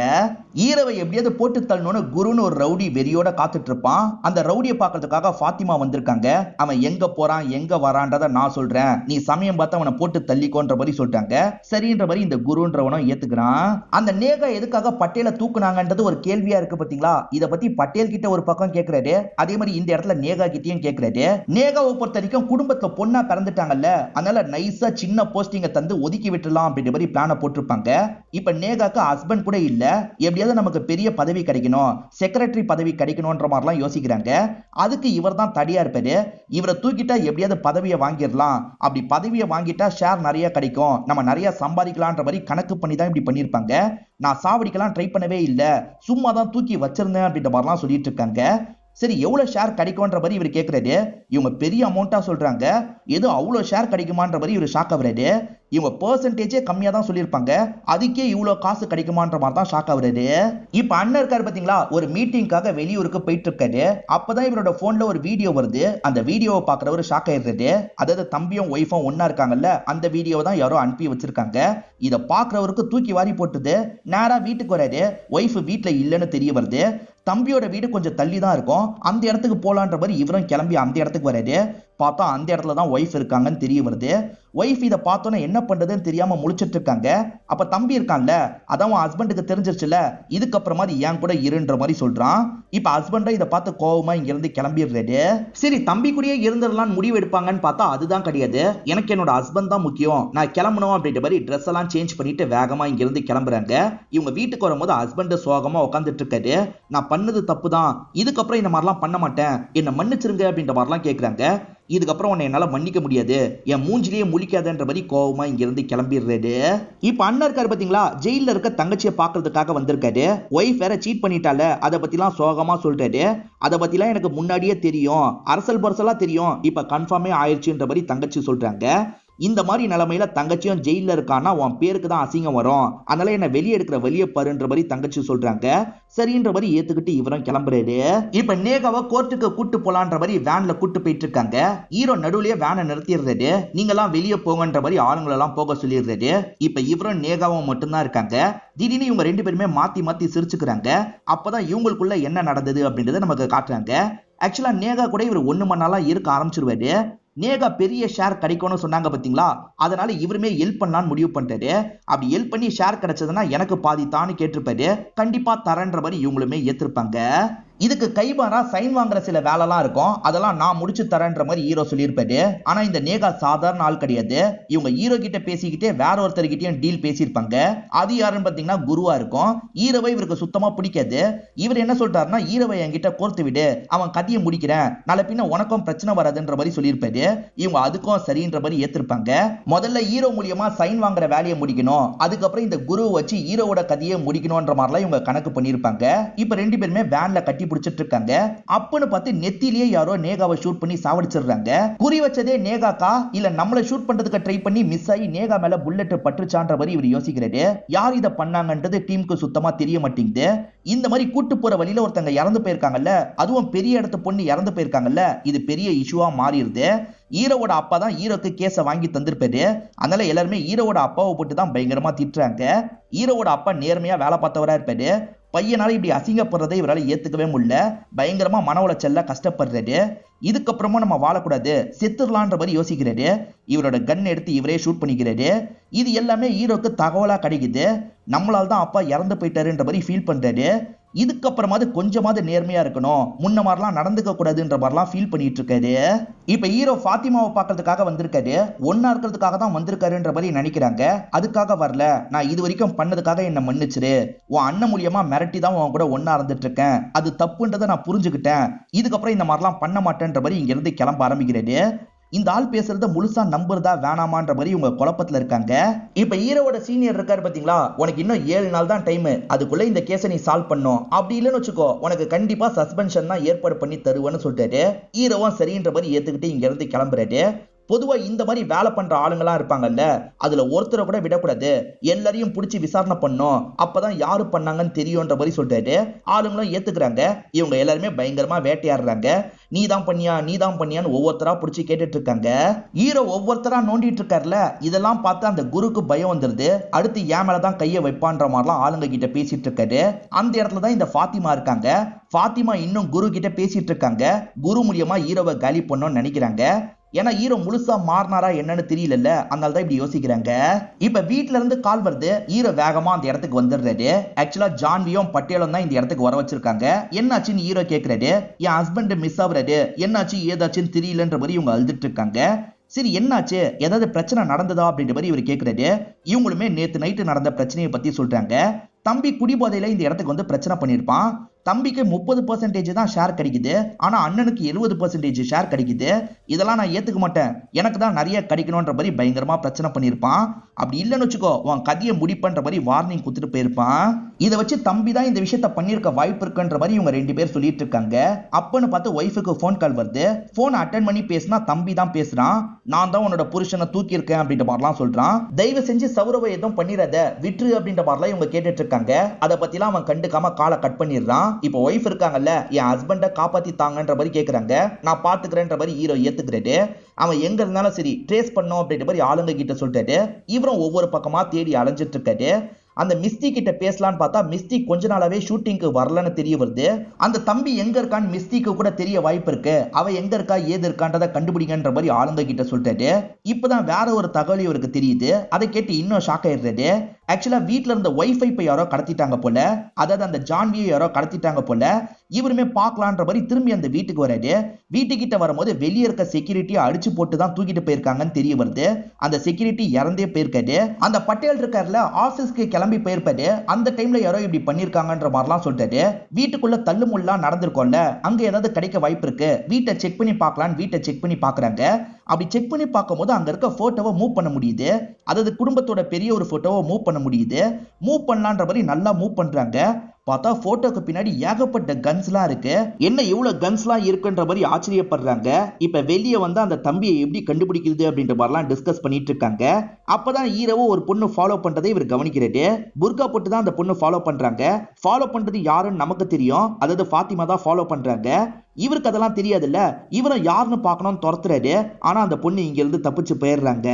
ஹீரோவை எப்படியாவது போட்டு தள்ளணும்னு குருன்னு ஒரு ரவுடி வெறியோட காத்துட்டு இருப்பான். அந்த ரவுடியை பார்க்கறதுக்காக ஃபாத்திமா வந்திருக்காங்க. அவன் எங்க போறான் எங்க வரான்றத நான் சொல்றேன், நீ சமயம் பார்த்து அவனை போட்டு தள்ளிக்கோன்ற மாதிரி சொல்லிட்டாங்க. சரின்ற மாதிரி இந்த குருன்றவனும் ஏத்துக்கிறான். அந்த நேகா எதுக்காக பட்டேலை தூக்குனாங்கன்றது ஒரு கேள்வியா இருக்கு பாத்தீங்களா. இத பத்தி பட்டேல் கிட்ட ஒரு பக்கம் கேட்கிறாரு, அதே மாதிரி இந்த இடத்துல நேகா கிட்டயும் கேட்கிறாரு. நேகாவை பொறுத்த வரைக்கும் குடும்பத்துல பொண்ணா பிறந்துட்டாங்கல்ல, அதனால நைஸா சின்ன போஸ்டிங்க தந்து ஒதுக்கி விட்டுலாம் அப்படின்ற மாதிரி பிளான போட்டிருப்பாங்க. இப்ப நேகாக்கு ஹஸ்பண்ட் கூட இல்ல, எப்படியாவது நமக்கு பெரிய பதவி கிடைக்கணும், செக்ரட்டரி பதவி கிடைக்கணும்ன்ற மாதிரிலாம் யோசிக்கிறாங்க. அதுக்கு இவர் தான் தடியா இருப்பாரு. இவரை தூக்கிட்டா எப்படியாவது பதவியை வாங்கிடலாம், அப்படி பதவியை வாங்கிட்டா ஷேர் நிறைய கிடைக்கும், நம்ம நிறைய சம்பாதிக்கலாம்ன்ற மாதிரி கணக்கு பண்ணி தான் இப்படி பண்ணிருப்பாங்க. நான் சாவடிக்கலாம் ட்ரை பண்ணவே இல்ல, சும்மா தான் தூக்கி வச்சிருந்தேன் அப்படின்ற மாதிரிலாம் சொல்லிட்டு இருக்காங்க. சரி எவ்வளவு ஷேர் கிடைக்கும்ன்ற மாதிரி இவர் கேட்கிறாரு. இவங்க பெரிய அமௌண்டா சொல்றாங்க. ஏதோ அவ்வளவு ஷேர் கிடைக்குமான்ற மாதிரி இவர் ஷாக் ஆகுறாரு. இவங்க பெர்சன்டேஜே கம்மியா தான் சொல்லியிருப்பாங்க, அதுக்கே இவ்வளவு காசு கிடைக்குமான்ற மாதிரி தான் ஷாக் ஆகுறாரு. இப்ப அண்ணன் இருக்காரு பாத்தீங்களா, ஒரு மீட்டிங்காக வெளியூருக்கு போயிட்டு இருக்காரு. அப்பதான் இவரோட போன்ல ஒரு வீடியோ வருது. அந்த வீடியோவை பாக்குறவரு ஷாக் ஆயிடுறாரு. அதாவது தம்பியும் ஒய்ஃபும் ஒன்னா இருக்காங்கல்ல, அந்த வீடியோவை தான் யாரோ அனுப்பி வச்சிருக்காங்க. இதை பாக்குறவருக்கு தூக்கி வாரி போட்டுது. நேரா வீட்டுக்கு வராரு. ஒய்ஃப் வீட்டுல இல்லைன்னு தெரிய வருது. தம்பியோட வீடு கொஞ்சம் தள்ளி தான் இருக்கும். அந்த இடத்துக்கு போலான்ற மாதிரி இவரும் கிளம்பி அந்த இடத்துக்கு வராரு. பார்த்தா அந்த இடத்துல தான் ஒய்ஃப் இருக்காங்கன்னு தெரிய வருது. ஒய்ஃப் இதை பார்த்தோன்னா என்ன பண்றதுன்னு தெரியாம முழிச்சிட்டு இருக்காங்க. அப்ப தம்பி இருக்கான்ல, அதான் ஹஸ்பண்டுக்கு தெரிஞ்சிருச்சுல, இதுக்கப்புறமா என் கூட இருன்ற மாதிரி சொல்றான். இப்ப ஹஸ்பண்டா இதை பார்த்து கோவமா இங்க இருந்து கிளம்பிடுறாரு. சரி தம்பி கூடயே இருந்துடலாம் முடிவு எடுப்பாங்கன்னு பார்த்தா அதுதான் கிடையாது. எனக்கு என்னோட ஹஸ்பண்ட் தான் முக்கியம், நான் கிளம்பணும் அப்படின்ற மாதிரி ட்ரெஸ் எல்லாம் சேஞ்ச் பண்ணிட்டு வேகமா இங்க இருந்து கிளம்புறாங்க. இவங்க வீட்டுக்கு வரும்போது ஹஸ்பண்ட் சோகமா உட்காந்துட்டு இருக்காரு. நான் பண்ணது தப்பு தான், இதுக்கப்புறம் இந்த மாதிரிலாம் பண்ண மாட்டேன், என்ன மன்னிச்சிருங்க அப்படின்ற மாதிரிலாம் கேட்கறாங்க. இதுக்கப்புறம் உன்னை என்னால மன்னிக்க முடியாது, என் மூஞ்சிலேயே முழிக்காதன்ற மாதிரி கோவமா இங்க இருந்து கிளம்பிடுறாரு. இப்ப அண்ணன் இருக்காரு பாத்தீங்களா, ஜெயில இருக்க தங்கச்சியை பாக்குறதுக்காக வந்திருக்காரு. ஒய்ஃப் வேற சீட் பண்ணிட்டால, அதை பத்திலாம் சோகமா சொல்றாரு. அதை பத்திலாம் எனக்கு முன்னாடியே தெரியும், அரசல் பரசலா தெரியும், இப்ப கன்ஃபார்மே ஆயிடுச்சுன்ற மாதிரி தங்கச்சி சொல்றாங்க. இந்த மாதிரி நிலைமையில தங்கச்சியும் ஜெயில இருக்கானா உன் பேருக்கு தான் அசிங்கம் வரும், அதனால என்ன வெளியே எடுக்கிற வெளியே பாருன்ற மாதிரி தங்கச்சி சொல்றாங்க. சரின்ற மாதிரி ஏத்துக்கிட்டு இவரும் கிளம்புறாரு. இப்ப நேகாவை கோர்ட்டுக்கு கூட்டு போலான்ற மாதிரி வேன்ல கூட்டு போயிட்டு இருக்காங்க. ஹீரோ நடுவுலயே வேனை நிறுத்திடுறாரு. நீங்க எல்லாம் வெளியே போங்கன்ற மாதிரி ஆளுங்களை எல்லாம் போக சொல்லிடுறாரு. இப்ப இவரும் நேகாவும் மட்டும்தான் இருக்காங்க. திடீர்னு இவங்க ரெண்டு பேருமே மாத்தி மாத்தி சிரிச்சுக்கிறாங்க. அப்பதான் இவங்களுக்குள்ள என்ன நடந்தது அப்படின்றத நமக்கு காட்டுறாங்க. ஆக்சுவலா நேகா கூட இவர் 1 மணி நாளா இருக்க ஆரம்பிச்சிருவாரு. நேகா பெரிய ஷேர் கிடைக்கும்னு சொன்னாங்க பாத்தீங்களா, அதனால இவருமே ஹெல்ப் பண்ணலான்னு முடிவு பண்ணிட்டாரு. அப்படி ஹெல்ப் பண்ணி ஷேர் கிடைச்சதுன்னா எனக்கு பாதி தான்னு கேட்டிருப்பாரு. கண்டிப்பா தரன்ற மாதிரி இவங்களுமே ஏத்திருப்பாங்க. இதுக்கு கைமாறா சைன் வாங்குற சில வேலைலாம் இருக்கும், அதெல்லாம் நான் முடிச்சு தரேன்ற மாதிரி ஹீரோ சொல்லியிருப்பாரு. ஆனா இந்த நேகா சாதாரண ஆள் கிடையாது. இவங்க ஹீரோ கிட்ட பேசிக்கிட்டே வேற ஒருத்தர்கிட்டயும் டீல் பேசியிருப்பாங்க. அது யாருன்னு பாத்தீங்கன்னா குருவா இருக்கும். ஹீரோவை இவருக்கு சுத்தமா பிடிக்காது. இவர் என்ன சொல்லிட்டாருன்னா, ஹீரோவை என்கிட்ட கோர்த்து விடு, அவன் கதையை முடிக்கிறேன், நாளை பின்ன உனக்கும் பிரச்சனை வராதுன்ற மாதிரி சொல்லியிருப்பாரு. இவங்க அதுக்கும் சரின்ற மாதிரி ஏத்திருப்பாங்க. முதல்ல ஹீரோ மூலியமா சைன் வாங்குற வேலையை முடிக்கணும், அதுக்கப்புறம் இந்த குருவை வச்சு ஹீரோவோட கதையை முடிக்கணும்ன்ற மாதிரிலாம் இவங்க கணக்கு பண்ணியிருப்பாங்க. இப்ப ரெண்டு பேருமே வேன்ல கட்டி பிடிச்சிட்டு இருக்காங்க. அப்பன்னு பார்த்து நெத்திலேயே யாரோ நேகாவை ஷூட் பண்ணி சாவடிச்சிடுறாங்க. குறி வச்சதே நேகாக்கா இல்ல நம்மள ஷூட் பண்றதுக்கு ட்ரை பண்ணி மிஸ் ஆகி நேகா மேல புல்லட் பட்டுச்சான்ற மாதிரி இவர் யோசிக்கிறாரு. யார் இதை பண்ணாங்கன்றது டீமுக்கு சுத்தமா தெரிய மாட்டேங்குது. இந்த மாதிரி கூட்டு போற வழியில ஒருத்தங்க இறந்து போயிருக்காங்கல்ல, அதுவும் பெரிய இடத்து பொண்ணு இறந்து போயிருக்காங்கல்ல, இது பெரிய இஷ்யூவா மாறிடுது. ஹீரோவோட அப்பா தான் ஹீரோக்கு கேஸை வாங்கி தந்திருப்பாரு. அதனால எல்லாருமே ஹீரோவோட அப்பாவை போட்டு தான் பயங்கரமா திட்டுறாங்க. ஹீரோவோட அப்பா நேர்மையா வேலை பார்த்தவரா இருப்பாரு. பையனால இப்படி அசிங்கப்படுறதை இவரால் ஏத்துக்கவே முடியல. பயங்கரமா மன உளைச்சல்ல கஷ்டப்படுறாரு. இதுக்கப்புறமா நம்ம வாழக்கூடாது, செத்துடலான்ற மாதிரி யோசிக்கிறாரு. இவரோட கன் எடுத்து இவரே ஷூட் பண்ணிக்கிறாரு. இது எல்லாமே ஹீரோக்கு தகவலா கிடைக்குது. நம்மளால தான் அப்பா இறந்து போயிட்டாருன்ற மாதிரி ஃபீல் பண்றாரு. இதுக்கப்புறமாவது கொஞ்சமாவது நேர்மையா இருக்கணும், முன்ன மாதிரிலாம் நடந்துக்க கூடாதுன்ற மாதிரிலாம் ஃபீல் பண்ணிட்டு இருக்காரு. இப்ப ஹீரோ ஃபாத்திமாவை பார்க்கறதுக்காக வந்திருக்காரு. ஒன்னா இருக்கிறதுக்காக தான் வந்திருக்காருன்ற மாதிரி நினைக்கிறாங்க. அதுக்காக வரல, நான் இது வரைக்கும் பண்ணதுக்காக என்ன மன்னிச்சிரு, உன் அண்ணன் மூலியமா மிரட்டி தான் உன் கூட ஒன்னா இருந்துட்டு இருக்கேன், அது தப்புன்றதை நான் புரிஞ்சுக்கிட்டேன், இதுக்கப்புறம் இந்த மாதிரிலாம் பண்ண மாட்டேன்ற மாதிரி இங்க இருந்து கிளம்ப ஆரம்பிக்கிறாரு. இந்த ஆள் பேசுறத முழுசா நம்புறதா வேணாமான்ற மாதிரி இவங்க குழப்பத்துல இருக்காங்க. இப்ப ஹீரோவோட சீனியர் இருக்காரு பாத்தீங்களா, உனக்கு இன்னும் 7 நாள் தான் டைம், அதுக்குள்ள இந்த கேஸை நீ சால்வ் பண்ணும், அப்படி இல்லைன்னு வச்சுக்கோ உனக்கு கண்டிப்பா சஸ்பென்ஷன் தான் ஏற்பாடு பண்ணி தருவேன்னு சொல்லிட்டாரு. ஹீரோவும் சரின்ற மாதிரி ஏத்துக்கிட்டு இங்க இருந்து கிளம்புறாரு. பொதுவா இந்த மாதிரி வேலை பண்ற ஆளுங்களா இருப்பாங்கல்ல, அதுல ஒருத்தரை கூட விடக்கூடாது, எல்லாரையும் பிடிச்சி விசாரணை பண்ணும், அப்பதான் யாரு பண்ணாங்கன்னு தெரியும்ன்ற மாதிரி சொல்லிட்டாரு. ஆளுங்களும் ஏத்துக்கிறாங்க. இவங்க எல்லாருமே பயங்கரமா வேட்டையாடுறாங்க. நீ தான் பண்ணியான்னு ஒவ்வொருத்தரா பிடிச்சி கேட்டுட்டு இருக்காங்க. ஹீரோ ஒவ்வொருத்தரா நோண்டிட்டு இருக்காருல, இதெல்லாம் பார்த்து அந்த குருக்கு பயம் வந்துருது. அடுத்து என் மேலதான் கையை வைப்பான்ற மாதிரிலாம் ஆளுங்க கிட்ட பேசிட்டு இருக்காரு. அந்த இடத்துல தான் இந்த ஃபாத்திமா இருக்காங்க. ஃபாத்திமா இன்னும் குரு கிட்ட பேசிட்டு இருக்காங்க. குரு மூலியமா ஹீரோவை காலி பண்ணணும்னு நினைக்கிறாங்க. ஏன்னா ஹீரோ முழுசா மாறினாரா என்னன்னு தெரியல, அதனால தான் இப்படி யோசிக்கிறாங்க. இப்ப வீட்டுல இருந்து கால் வருது. ஹீரோ வேகமா அந்த இடத்துக்கு வந்துடுறாரு. ஆக்சுவலா ஜான்வியும் பட்டேலும் தான் இந்த இடத்துக்கு வர வச்சிருக்காங்க. என்னாச்சுன்னு ஹீரோ கேட்கிறாரு. என் ஹஸ்பண்ட் மிஸ் ஆகுறாரு, என்னாச்சு ஏதாச்சுன்னு தெரியலன்ற மாதிரி இவங்க அழுதுட்டு இருக்காங்க. சரி என்னாச்சு, ஏதாவது பிரச்சனை நடந்ததா அப்படின்ற மாதிரி இவர் கேட்கிறாரு. இவங்களுமே நேத்து நைட்டு நடந்த பிரச்சனையை பத்தி சொல்றாங்க. தம்பி குடிபோதையில இந்த இடத்துக்கு வந்து பிரச்சனை பண்ணிருப்பான். தம்பிக்கு 30% தான் ஷேர் கிடைக்குது, ஆனா அண்ணனுக்கு 70% ஷேர் கிடைக்குது. இதெல்லாம் நான் ஏத்துக்க மாட்டேன், எனக்கு தான் நிறைய கிடைக்கணும்ன்ற மாதிரி பயங்கரமா பிரச்சனை பண்ணிருப்பான். அப்படி இல்லைன்னு வச்சுக்கோ உன் கதையை முடிப்பன்ற மாதிரி வார்னிங் கொடுத்துட்டு போயிருப்பான். இதை வச்சு தம்பி தான் இந்த விஷயத்த பண்ணிருக்க வாய்ப்பு இருக்குன்ற மாதிரி இவங்க 2 பேர் சொல்லிட்டு இருக்காங்க. அப்பன்னு பார்த்து ஒய்ஃபுக்கு போன் கால் வருது. போன் அட்டன் பண்ணி பேசினா தம்பி தான் பேசுறான். நான் தான் உன்னோட புருஷனை தூக்கி இருக்கேன் அப்படின்ற மாதிரிலாம் சொல்றான். தயவு செஞ்சு சௌரவை எதுவும் பண்ணிடாத, விட்டுரு அப்படின்ற மாதிரிலாம் இவங்க கேட்டுட்டு இருக்காங்க. அதை பத்திலாம் அவன் கண்டுக்காம காலை கட் பண்ணிடுறான். இப்போ ஒய்ஃப் இருக்காங்கல்ல, என் ஹஸ்பண்ட காப்பாத்தி தாங்கன்ற மாதிரி கேக்குறாங்க. நான் பாத்துக்கிறேன்ற மாதிரி ஹீரோ ஏத்துக்கிறாரு. அவன் எங்க இருந்தாலும் சரி ட்ரேஸ் பண்ணோம் அப்படின்ற மாதிரி ஆளுங்க கிட்ட சொல்லிட்டாரு. இவரும் ஒவ்வொரு பக்கமா தேடி அலைஞ்சிட்டு இருக்காரு. அந்த மிஸ்டி கிட்ட பேசலான்னு பார்த்தா மிஸ்டி கொஞ்ச நாளாவே ஷூட்டிங்க்கு வரலன்னு தெரிய வருது. அந்த தம்பி எங்க இருக்கான்னு மிஸ்டிக்கு கூட தெரிய வாய்ப்பு இருக்கு. அவ எங்க இருக்கா ஏது இருக்கான்றதை கண்டுபிடிங்கன்ற மாதிரி ஆளுங்க கிட்ட சொல்லிட்டாரு. இப்பதான் வேற ஒரு தகவல் இவருக்கு தெரியுது. அதை கேட்டு இன்னும் ஷாக் ஆயிடுறாரு. ஆக்சுவலா வீட்ல இருந்த வைஃபை போய் யாரோ கடத்திட்டாங்க போல, அதாவது அந்த ஜான்வியை யாரோ கடத்திட்டாங்க போல. இவருமே பார்க்கலான்ற மாதிரி திரும்பி அந்த வீட்டுக்கு வராரு. வீட்டுக்கிட்ட வரும்போது வெளியே இருக்க செக்யூரிட்டியை அடிச்சு போட்டு தான் தூக்கிட்டு போயிருக்காங்கன்னு தெரிய வருது. அந்த செக்யூரிட்டி இறந்தே போயிருக்காரு. அந்த பட்டேல் இருக்காருல, ஆபீஸ்க்கு கிளம்பி போயிருப்பாரு. அந்த டைம்ல யாரோ இப்படி பண்ணிருக்காங்கன்ற மாதிரிலாம் சொல்லிட்டாரு. வீட்டுக்குள்ள தள்ளுமுள்ளா நடந்திருக்கோம்ல, அங்க ஏதாவது கிடைக்க வாய்ப்பு இருக்கு, வீட்டை செக் பண்ணி பார்க்கலாம். வீட்டை செக் பண்ணி பாக்குறாங்க. அப்படி செக் பண்ணி பார்க்கும்போது அங்க இருக்க போட்டோவை மூவ் பண்ண முடியுது. அதாவது குடும்பத்தோட பெரிய ஒரு போட்டோவை மூவ் பண்ண முடியுது. மூவ் பண்ணலான்ற மாதிரி நல்லா மூவ் பண்றாங்க. பார்த்தா போட்டோக்கு பின்னாடி ஏகப்பட்ட கன்ஸ்லாம் இருக்கு. என்ன இவ்வளவு கன்ஸ்லாம் இருக்குன்ற மாதிரி ஆச்சரியப்படுறாங்க. இப்ப வெளியே வந்து அந்த தம்பியை எப்படி கண்டுபிடிக்கிறது அப்படின்ற மாதிரிலாம் டிஸ்கஸ் பண்ணிட்டு இருக்காங்க. அப்பதான் ஹீரோவை ஒரு பொண்ணு ஃபாலோ பண்றதை இவர் கவனிக்கிறாரு. புர்கா போட்டு தான் அந்த பொண்ணு ஃபாலோ பண்றாங்க. ஃபாலோ பண்றது யாருன்னு நமக்கு தெரியும், அதாவது ஃபாத்திமா தான் ஃபாலோ பண்றாங்க. இவருக்கு அதெல்லாம் தெரியாதுல்ல. இவரும் யாருன்னு பார்க்கணும்னு துரத்துறாரு. ஆனா அந்த பொண்ணு இங்க இருந்து தப்பிச்சு போயிடுறாங்க.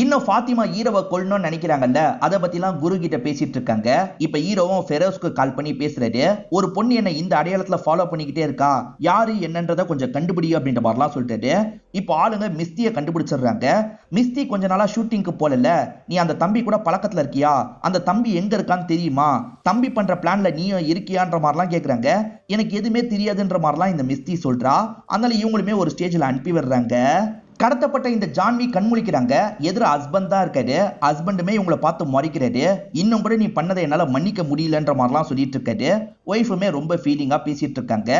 இன்னும் ஃபாத்திமா ஹீரோவை கொல்லணும்னு நினைக்கிறாங்கல்ல, அதை பத்தி எல்லாம் குரு கிட்ட பேசிட்டு இருக்காங்க. இப்ப ஹீரோவும் ஃபெரோஸ்க்கு கால் பண்ணி பேசுறாரு. ஒரு பொண்ணு என்ன இந்த அடையாளத்துல ஃபாலோ பண்ணிக்கிட்டே இருக்கா, யாரு என்னன்றத கொஞ்சம் கண்டுபிடி அப்படின்ற மாதிரிலாம் சொல்லிட்டாரு. இப்போ ஆளுங்க மிஸ்தியை கண்டுபிடிச்சிடுறாங்க. மிஸ்தி கொஞ்ச நாளா ஷூட்டிங்க்கு போகல, நீ அந்த தம்பி கூட பழக்கத்துல இருக்கியா, அந்த தம்பி எங்க இருக்கான்னு தெரியுமா, தம்பி பண்ற பிளான்ல நீயும் இருக்கியான்ற மாதிரிலாம் கேக்குறாங்க. எனக்கு எதுவுமே தெரியாதுன்ற மாதிரிலாம் இந்த மிஸ்தி சொல்றா. அதனால இவங்களுமே ஒரு ஸ்டேஜ்ல அனுப்பி விடுறாங்க. கடத்தப்பட்ட இந்த ஜான்வி கண்முழிக்கிறாங்க. எதிர ஹஸ்பண்ட் தான் இருக்காரு. ஹஸ்பண்டுமே இவங்களை பார்த்து முறைக்கிறாரு. இன்னும் கூட நீ பண்ணதை என்னால மன்னிக்க முடியலன்ற மாதிரிலாம் சொல்லிட்டு இருக்காரு. ஒய்ஃபுமே ரொம்ப ஃபீலிங்கா பேசிட்டு இருக்காங்க.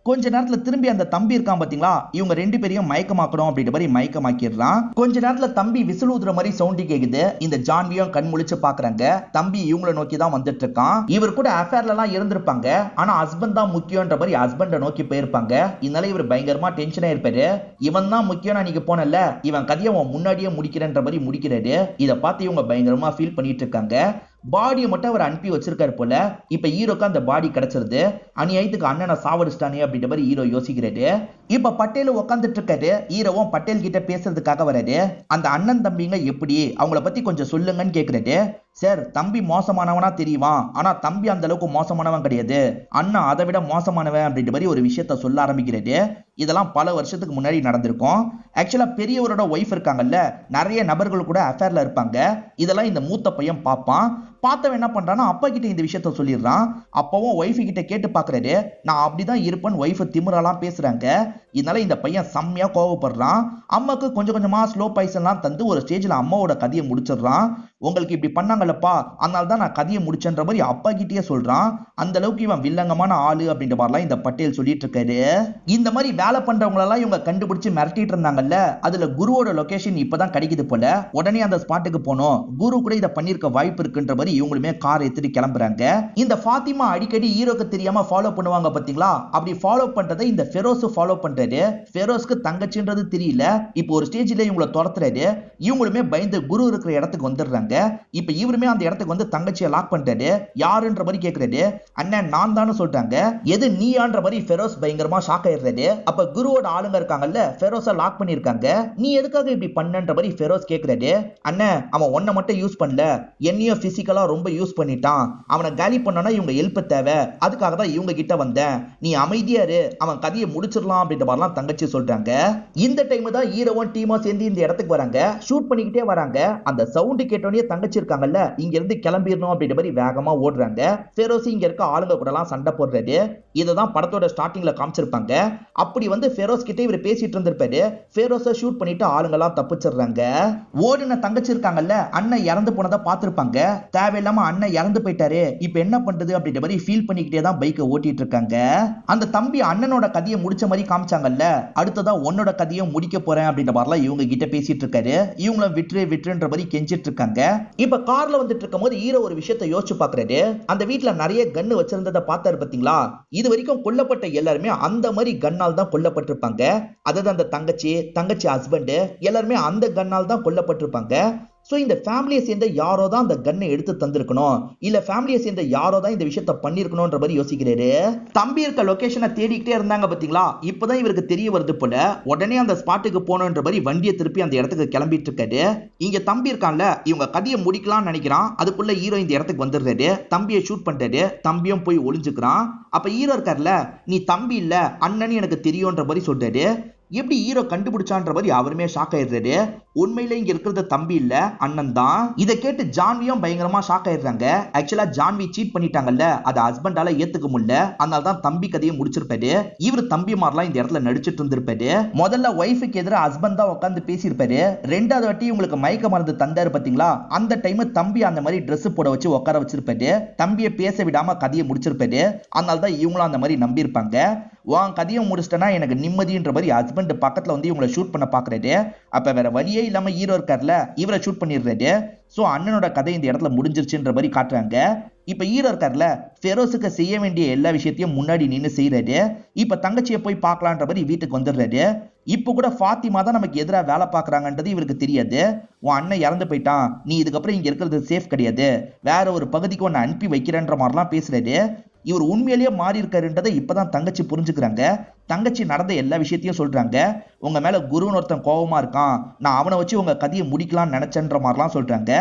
கொஞ்ச நேரத்துல திரும்பி அந்த தம்பி இருக்கான் பாத்தீங்களா, இவங்க ரெண்டு பேரையும் மயக்கமாக்கணும் அப்படின்ற மாதிரி மயக்கமாக்கிடுறான். கொஞ்ச நேரத்துல தம்பி விசில் ஊதுற மாதிரி சவுண்ட் கேக்குது. இந்த ஜான்வியும் கண் முழிச்சு பாக்குறாங்க. தம்பி இவங்களை நோக்கி தான் வந்துட்டு இருக்கான். இவர் கூட அஃபேர்ல எல்லாம் இருந்திருப்பாங்க. ஆனா ஹஸ்பண்ட் தான் முக்கியன்ற மாதிரி ஹஸ்பண்ட நோக்கி போயிருப்பாங்க. இதனால இவர் பயங்கரமா டென்ஷனா இருப்பாரு. இவன் தான் முக்கியம், நீங்க போனல, இவன் கதையை முன்னாடியே முடிக்கிறன்ற மாதிரி முடிக்கிறாரு. இதை பார்த்து இவங்க பயங்கரமா ஃபீல் பண்ணிட்டு இருக்காங்க. பாடியை மட்டும் அவர் அனுப்பி வச்சிருக்காரு போல. இப்ப ஹீரோக்கு அந்த பாடி கிடைச்சிருது. அநியாயத்துக்கு அண்ணனை சாவடிச்சிட்டானே அப்படின்ற மாதிரி ஹீரோ யோசிக்கிறாரு. இப்ப பட்டேல் உட்காந்துட்டு இருக்காரு. ஹீரோவும் பட்டேல் கிட்ட பேசுறதுக்காக வராரு. அந்த அண்ணன் தம்பிங்க எப்படி, அவங்கள பத்தி கொஞ்சம் சொல்லுங்கன்னு கேக்குறாரு. சார், தம்பி மோசமானவனா தெரியுமா, ஆனா தம்பி அந்த அளவுக்கு மோசமானவன் கிடையாது, அண்ணன் அதை விட மோசமானவன் அப்படின்ற மாதிரி ஒரு விஷயத்த சொல்ல ஆரம்பிக்கிறாரு. இதெல்லாம் பல வருஷத்துக்கு முன்னாடி நடந்திருக்கும். ஆக்சுவலா பெரியவரோட ஒய்ஃப் இருக்காங்கல்ல, நிறைய நபர்கள் கூட அஃபேர்ல இருப்பாங்க. இதெல்லாம் இந்த மூத்த பையன் பார்ப்பான். பார்த்தவன் என்ன பண்றான்னா அப்பா கிட்ட இந்த விஷயத்த சொல்லிடுறான். அப்பவும் ஒய்ஃபு கிட்ட கேட்டு பாக்குறாரு. நான் அப்படிதான் இருப்பேன் ஒய்ஃபு திமிரெல்லாம் பேசுறாங்க. இதனால இந்த பையன் செம்மையா கோவப்படுறான். அம்மாக்கு கொஞ்சம் கொஞ்சமா ஸ்லோ பாய்சன்லாம் தந்து ஒரு ஸ்டேஜ்ல அம்மாவோட கதையை முடிச்சிடுறான். உங்களுக்கு இப்படி பண்ணாங்கல்லப்பா, அதனால தான் நான் கதையை முடிச்சேன்ற மாதிரி அப்பா கிட்டே சொல்றான். அந்த அளவுக்கு இவன் வில்லங்கமான ஆளு அப்படின்ற மாதிரிலாம் இந்த பட்டேல் சொல்லிட்டு இருக்காரு. இந்த மாதிரி வேலை பண்றவங்களெல்லாம் இவங்க கண்டுபிடிச்சு மிரட்டிட்டு இருந்தாங்கல்ல, அதுல குருவோட லொகேஷன் இப்பதான் கிடைக்குது போல. உடனே அந்த ஸ்பாட்டுக்கு போனோம். குரு கூட இதை பண்ணிருக்க வாய்ப்பு இருக்குன்ற மாதிரி இவங்களுமே கார் எடுத்துட்டு கிளம்புறாங்க. இந்த ஃபாத்திமா அடிக்கடி ஹீரோக்கு தெரியாம ஃபாலோ பண்ணுவாங்க பாத்தீங்களா, அப்படி ஃபாலோ பண்றதை இந்த ஃபெரோஸ் ஃபாலோ பண்றாரு. ஃபெரோஸ்க்கு தங்கச்சின்றது தெரியல. இப்போ ஒரு ஸ்டேஜ்ல இவங்களை துரத்துறாரு. இவங்களுமே பயந்து குரு இருக்கிற இடத்துக்கு வந்துடுறாங்க. இப்ப இவருமே அந்த இடத்துக்கு வந்து தங்கச்சியை லாக் பண்றாரு. யாருன்ற மாதிரி கேக்குறாரு. அண்ணன் நான் தான் சொல்றாங்க. எது நீயான்ற மாதிரி ஃபெரோஸ் பயங்கரமா ஷாக் ஆயிடுறாரு. அப்ப குருவோட ஆளுங்க இருக்காங்கல்ல, ஃபெரோஸை லாக் பண்ணிருக்காங்க. நீ எதுக்காக இப்படி பண்ணன்ற மாதிரி ஃபெரோஸ் கேக்குறாரு. அண்ணன், அவன் ஒன்ன மட்டும் யூஸ் பண்ணல, என்னையும் பிசிக்கலா ரொம்ப யூஸ் பண்ணிட்டான். அவனை காலி பண்ணனா இவங்க ஹெல்ப் தேவை, அதுக்காக தான் இவங்க கிட்ட வந்தேன். நீ அமைதியா இரு, அவன் கதையை முடிச்சிடலாம் அப்படின்ற மாதிரிலாம் தங்கச்சி சொல்றாங்க. இந்த டைம் தான் ஹீரோவும் டீமா சேர்ந்து இந்த இடத்துக்கு வராங்க. ஷூட் பண்ணிக்கிட்டே வராங்க. அந்த சவுண்ட் கேட்டோடனே தங்கச்சி இருக்காங்கல்ல, இங்க இருந்து கிளம்பிடணும் அப்படின்ற மாதிரி வேகமா ஓடுறாங்க. ஃபெரோஸ் இங்க இருக்க ஆளுங்க கூட எல்லாம் சண்டை போடுறாரு. இததான் படத்தோட ஸ்டார்டிங்ல காமிச்சிருப்பாங்க. அப்படி வந்து ஃபெரோஸ் கிட்ட இவர் பேசிட்டு இருந்திருப்பாரு. ஃபெரோஸை ஷூட் பண்ணிட்டு ஆளுங்க எல்லாம் தப்பிச்சிடுறாங்க. ஓடின தங்கச்சி இருக்காங்கல்ல, அண்ணன் இறந்து போனதை பார்த்திருப்பாங்க. தேவையில்லாம அண்ணன் இறந்து போயிட்டாரு, இப்ப என்ன பண்றது அப்படின்ற மாதிரி ஃபீல் பண்ணிக்கிட்டே தான் பைக்கை ஓட்டிட்டு இருக்காங்க. அந்த தம்பி அண்ணனோட கதையை முடிச்ச மாதிரி காமிச்சாங்கல்ல, அடுத்ததான் உன்னோட கதையை முடிக்க போறேன் அப்படின்ற மாதிரிலாம் இவங்க கிட்ட பேசிட்டு இருக்காரு. இவங்களும் விட்டுன்ற மாதிரி கெஞ்சிட்டு இருக்காங்க. இப்ப கார்ல வந்துட்டு இருக்கும் போது ஹீரோ ஒரு விஷயத்தை யோசிச்சு பாக்குறாரு. அந்த வீட்டுல நிறைய கன்னு வச்சிருந்ததை பார்த்தாரு பாத்தீங்களா, இது வரைக்கும் கொல்லப்பட்ட எல்லாருமே அந்த மாதிரி கண்ணால் தான் கொல்லப்பட்டிருப்பாங்க. அதாவது அந்த தங்கச்சி ஹஸ்பண்ட் எல்லாருமே அந்த கண்ணால் தான் கொல்லப்பட்டிருப்பாங்க. சோ இந்த ஃபேமிலியை சேர்ந்த யாரோ தான் அந்த கன்னை எடுத்து தந்திருக்கணும், இல்ல ஃபேமிலியை சேர்ந்த யாரோ தான் இந்த விஷயத்த பண்ணிருக்கணும்ன்ற மாதிரி யோசிக்கிறாரு. தம்பி இருக்க லொகேஷனை தேடிக்கிட்டே இருந்தாங்க பாத்தீங்களா, இப்பதான் இவருக்கு தெரிய வருது போல. உடனே அந்த ஸ்பாட்டுக்கு போகணுன்ற மாதிரி வண்டியை திருப்பி அந்த இடத்துக்கு கிளம்பிட்டு இருக்காரு. இங்க தம்பி இருக்கான்ல, இவங்க கதையை முடிக்கலாம்னு நினைக்கிறான். அதுக்குள்ள ஹீரோ இந்த இடத்துக்கு வந்துடுறாரு. தம்பியை ஷூட் பண்றாரு. தம்பியும் போய் ஒளிஞ்சுக்கிறான். அப்ப ஹீரோ இருக்காருல, நீ தம்பி இல்ல அண்ணன் எனக்கு தெரியும்ன்ற மாதிரி சொல்றாரு. எப்படி ஹீரோ கண்டுபிடிச்சான்ற மாதிரி அவருமே ஷாக் ஆயிடுறாரு. உண்மையில இங்க இருக்கிறது தம்பி இல்ல அண்ணன் தான். இதை கேட்டு ஜான்வியும் பயங்கரமா ஷாக் ஆயிடுறாங்க. ஆக்சுவலா ஜான்வி சீட் பண்ணிட்டாங்கல்ல, அதை ஹஸ்பண்டால ஏத்துக்க முடியல. அதனால தான் தம்பி கதையை முடிச்சிருப்பாரு. இவர் தம்பி மாதிரிலாம் இந்த இடத்துல நடிச்சிட்டு இருந்திருப்பாரு. முதல்ல ஒய்ஃபுக்கு எதிராக ஹஸ்பண்ட் தான் உட்காந்து பேசியிருப்பாரு. ரெண்டாவது வாட்டி உங்களுக்கு மயக்க மருந்து தந்தாரு பாத்தீங்களா, அந்த டைம் தம்பி அந்த மாதிரி ட்ரெஸ் போட வச்சு உட்கார வச்சிருப்பாரு. தம்பியை பேச விடாம கதையை முடிச்சிருப்பாரு. அதனால தான் இவங்களும் அந்த மாதிரி நம்பி இருப்பாங்க. உன் கதையை முடிச்சிட்டனா எனக்கு நிம்மதின்ற மாதிரி ஹஸ்பண்ட் பக்கத்துல வந்து இவங்களை ஷூட் பண்ண பாக்குறாரு. அப்ப வேற வழியே இல்லாம ஹீரோ இருக்கார்ல, இவரை ஷூட் பண்ணிடுறாரு. சோ அண்ணனோட கதை இந்த இடத்துல முடிஞ்சிருச்சுன்ற மாதிரி காட்டுறாங்க. இப்ப ஹீரோ இருக்கார்ல, ஃபெரோஸுக்கு செய்ய வேண்டிய எல்லா விஷயத்தையும் முன்னாடி நின்று செய்யறாரு. இப்ப தங்கச்சியை போய் பார்க்கலான்ற மாதிரி வீட்டுக்கு வந்துடுறாரு. இப்ப கூட ஃபாத்திமா தான் நமக்கு எதிராக வேலை பார்க்கறாங்கன்றது இவருக்கு தெரியாது. உன் அண்ணன் இறந்து போயிட்டான், நீ இதுக்கப்புறம் இங்க இருக்கிறது சேஃப் கிடையாது, வேற ஒரு பகுதிக்கு உன்னை அனுப்பி வைக்கிறன்ற மாதிரிலாம் பேசுறாரு. இவர் உண்மையிலேயே மாறி இருக்காருன்றதை இப்பதான் தங்கச்சி புரிஞ்சுக்கிறாங்க. தங்கச்சி நடந்த எல்லா விஷயத்தையும் சொல்றாங்க. உங்க மேல குருன்னு ஒருத்தன் கோபமா இருக்கான், நான் அவனை வச்சு உங்க கதையை முடிக்கலாம்னு நினைச்சேன்ற மாதிரிலாம் சொல்றாங்க.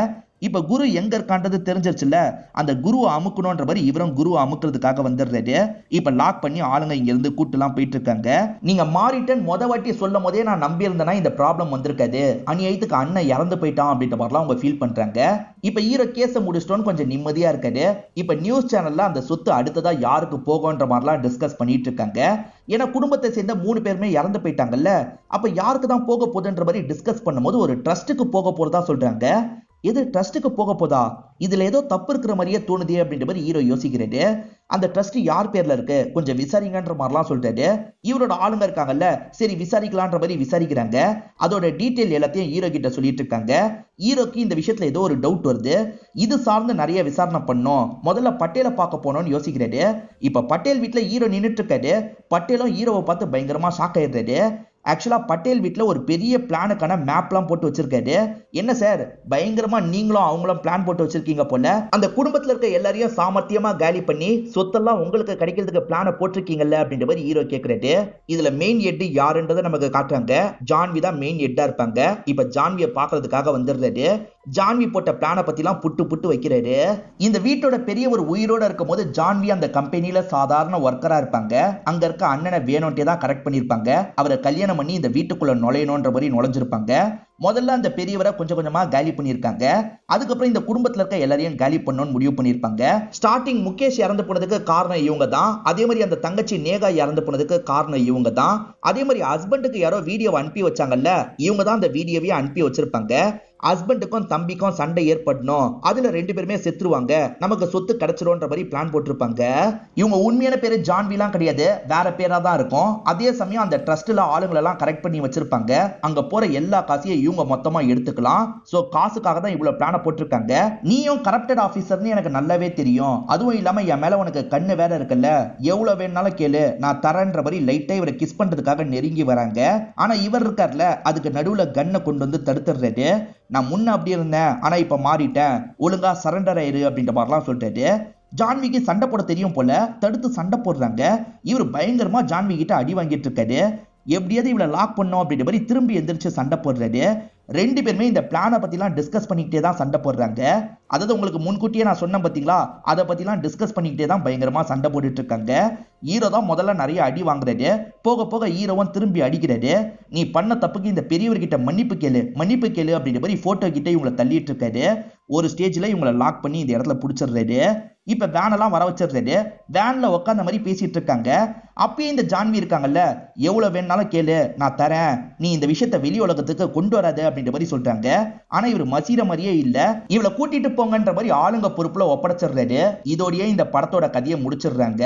இப்ப குரு எங்க இருக்கான்றது தெரிஞ்சிருச்சுல்ல, அந்த குருவை அமுக்கணும்ன்ற மாதிரி இவரும் குருவை அமுக்கிறதுக்காக வந்துடுறாரு. இப்ப லாக் பண்ணி ஆளுங்க இங்க இருந்து கூட்டுலாம் போயிட்டு இருக்காங்க. நீங்க மாறிட்டேன்னு மொத வாட்டி சொல்லும் போதே நான் நம்பி இருந்தேன்னா இந்த ப்ராப்ளம் வந்திருக்காது, அநியாயத்துக்கு அண்ணன் இறந்து போயிட்டான் அப்படின்ற மாதிரிலாம் அவங்க ஃபீல் பண்றாங்க. இப்ப ஹீரோ கேஸை முடிச்சிட்டோன்னு கொஞ்சம் நிம்மதியா இருக்காரு. இப்ப நியூஸ் சேனல்ல அந்த சொத்து அடுத்ததா யாருக்கு போகும்ன்ற மாதிரிலாம் டிஸ்கஸ் பண்ணிட்டு இருக்காங்க. ஏன்னா குடும்பத்தை சேர்ந்த 3 பேருமே இறந்து போயிட்டாங்கல்ல, அப்ப யாருக்கு தான் போக போகுதுன்ற மாதிரி டிஸ்கஸ் பண்ணும்போது ஒரு ட்ரஸ்ட்டுக்கு போக போறதா சொல்றாங்க. எது ட்ரஸ்ட்டுக்கு போக போதா, இதுல ஏதோ தப்பு இருக்கிற மாதிரியே தோணுதே அப்படின்ற மாதிரி ஹீரோ யோசிக்கிறாரு. அந்த ட்ரஸ்ட் யார் பேர்ல இருக்கு கொஞ்சம் விசாரிங்கன்ற மாதிரிலாம் சொல்றாரு. இவரோட ஆளுங்க இருக்காங்கல்ல, சரி விசாரிக்கலான்ற மாதிரி விசாரிக்கிறாங்க. அதோட டீட்டெயில் எல்லாத்தையும் ஹீரோ கிட்ட சொல்லிட்டு இருக்காங்க. ஹீரோக்கு இந்த விஷயத்துல ஏதோ ஒரு டவுட் வருது. இது சார்ந்து நிறைய விசாரணை பண்ணும், முதல்ல பட்டேலை பார்க்க போனோம்னு யோசிக்கிறாரு. இப்ப பட்டேல் வீட்டுல ஹீரோ நின்றுட்டு இருக்காரு. பட்டேலும் ஹீரோவை பார்த்து பயங்கரமா ஷாக் ஆயிடுறாரு. ஆக்சுவலா பட்டேல் வீட்டுல ஒரு பெரிய பிளானுக்கான மேப்லாம் போட்டு வச்சிருக்காரு. என்ன சார் பயங்கரமா நீங்களும் அவங்களும் பிளான் போட்டு வச்சிருக்கீங்க போல, அந்த குடும்பத்துல இருக்க எல்லாரையும் சாமர்த்தியமா காலி பண்ணி சொத்தெல்லாம் உங்களுக்கு கிடைக்கிறதுக்கு பிளான போட்டிருக்கீங்கல்ல அப்படின்ற மாதிரி ஹீரோ கேக்குறாரு. இதுல மெயின் ஹெட் யாருன்றதை நமக்கு காட்டுறாங்க. ஜான்வி தான் மெயின் ஹெட்டா இருப்பாங்க. இப்ப ஜான்வியை பாக்குறதுக்காக வந்துடுறாரு. ஜான்வி போட்ட பிளானை பத்திலாம் புட்டு புட்டு வைக்கிறாரு. இந்த வீட்டோட பெரிய ஒரு உயிரோட இருக்கும் போது ஜான்வி அந்த கம்பெனில சாதாரண ஒர்க்கரா இருப்பாங்க. அங்க இருக்க அண்ணனை வேணும்ட்டே தான் கரெக்ட் பண்ணிருப்பாங்க. அவரை கல்யாணம் பண்ணி இந்த வீட்டுக்குள்ள நுழையணும்ன்ற மாதிரி நுழைஞ்சிருப்பாங்க. முதல்ல அந்த பெரியவரை கொஞ்சம் கொஞ்சமா காலி பண்ணிருக்காங்க. அதுக்கப்புறம் இந்த குடும்பத்துல இருக்க எல்லாரையும் காலி பண்ணணும்னு முடிவு பண்ணிருப்பாங்க. ஸ்டார்டிங் முகேஷ் இறந்து போனதுக்கு காரணம் இவங்க தான். அதே மாதிரி அந்த தங்கச்சி நேகா இறந்து போனதுக்கு காரணம் இவங்க தான். அதே மாதிரி ஹஸ்பண்டுக்கு யாரோ வீடியோ அனுப்பி வச்சாங்கல்ல, இவங்க தான் அந்த வீடியோவையே அனுப்பி வச்சிருப்பாங்க. ஹஸ்பண்டுக்கும் தம்பிக்கும் சண்டை ஏற்படணும், அதுல 2 பேருமே செத்துருவாங்க, நமக்கு சொத்து கிடைச்சிடும்ன்ற மாதிரி பிளான் போட்டிருப்பாங்க. இவங்க உண்மையான பேரு ஜான்விலாம் கிடையாது, வேற பேரா தான் இருக்கும். அதே சமயம் அந்த ட்ரஸ்ட்ல ஆளுங்களை எல்லாம் கரெக்ட் பண்ணி வச்சிருப்பாங்க. அங்க போற எல்லா காசையும் இவங்க மொத்தமா எடுத்துக்கலாம். சோ காசுக்காக தான் இவ்வளவு பிளான போட்டிருக்காங்க. நீயும் கரப்டட் ஆபீசர்னு எனக்கு நல்லாவே தெரியும், அதுவும் இல்லாம என் மேல உனக்கு கண்ணு வேற இருக்குல்ல, எவ்வளவு வேணாலும் கேளு நான் தரேன்ற மாதிரி லைட்டா இவரை கிஸ் பண்றதுக்காக நெருங்கி வராங்க. ஆனா இவர் இருக்கார்ல, அதுக்கு நடுவுல கன்னை கொண்டு வந்து தடுத்துடுறாரு. நான் முன்ன அப்படி இருந்தேன், ஆனா இப்ப மாறிட்டேன், ஒழுங்கா சரண்டர் ஆயிரு அப்படின்ற மாதிரிலாம் சொல்லிட்டாரு. ஜான்விக்கு சண்டை போட தெரியும் போல, தடுத்து சண்டை போடுறாங்க. இவர் பயங்கரமா ஜான்வி கிட்ட அடி வாங்கிட்டு இருக்காரு. எப்படியாவது இவளை லாக் பண்ணோம் அப்படின்ற மாதிரி திரும்பி எந்திரிச்சு சண்டை போடுறாரு. 2 பேருமே இந்த பிளானை பத்திலாம் டிஸ்கஸ் பண்ணிக்கிட்டே தான் சண்டை போடுறாங்க. அதாவது உங்களுக்கு முன்கூட்டியே நான் சொன்னேன் பாத்தீங்களா, அதை பத்திலாம் டிஸ்கஸ் பண்ணிக்கிட்டே தான் பயங்கரமா சண்டை போட்டுட்டு இருக்காங்க. ஹீரோ தான் முதல்ல நிறைய அடி வாங்குறாரு. போக போக ஹீரோவும் திரும்பி அடிக்கிறாரு. நீ பண்ண தப்புக்கு இந்த பெரியவர்கிட்ட மன்னிப்பு கேளு அப்படின்ற மாதிரி போட்டோ கிட்ட இவங்களை தள்ளிட்டு இருக்காரு. ஒரு ஸ்டேஜ்ல இவங்களை லாக் பண்ணி இந்த இடத்துல பிடிச்சிடுறாரு. இப்ப வேனெல்லாம் வர வச்சிடுறாரு. வேன்ல உட்காந்த மாதிரி பேசிட்டு இருக்காங்க. அப்பயே இந்த ஜான்வி இருக்காங்கல்ல, எவ்வளவு வேணாலும் கேளு நான் தரேன், நீ இந்த விஷயத்த வெளி உலகத்துக்கு கொண்டு வராது அப்படின்ற மாதிரி சொல்றாங்க. ஆனா இவர் மசீர மாதிரியே இல்ல, இவளை கூட்டிட்டு போங்கன்ற மாதிரி ஆளுங்க பொறுப்புல ஒப்படைச்சிடுறாரு. இதோடய இந்த படத்தோட கதையை முடிச்சிடுறாங்க.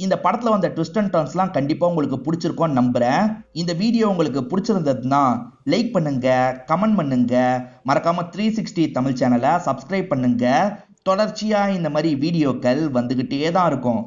இந்த படத்துல வந்த ட்விஸ்ட் அண்ட் டர்ன்ஸ் எல்லாம் கண்டிப்பா உங்களுக்கு பிடிச்சிருக்கும்னு நம்புறேன். இந்த வீடியோ உங்களுக்கு பிடிச்சிருந்ததுன்னா லைக் பண்ணுங்க, கமெண்ட் பண்ணுங்க, மறக்காம 360 தமிழ் சேனலை சப்ஸ்கிரைப் பண்ணுங்க. தொடர்ச்சியா இந்த மாதிரி வீடியோக்கள் வந்துகிட்டே தான் இருக்கும்.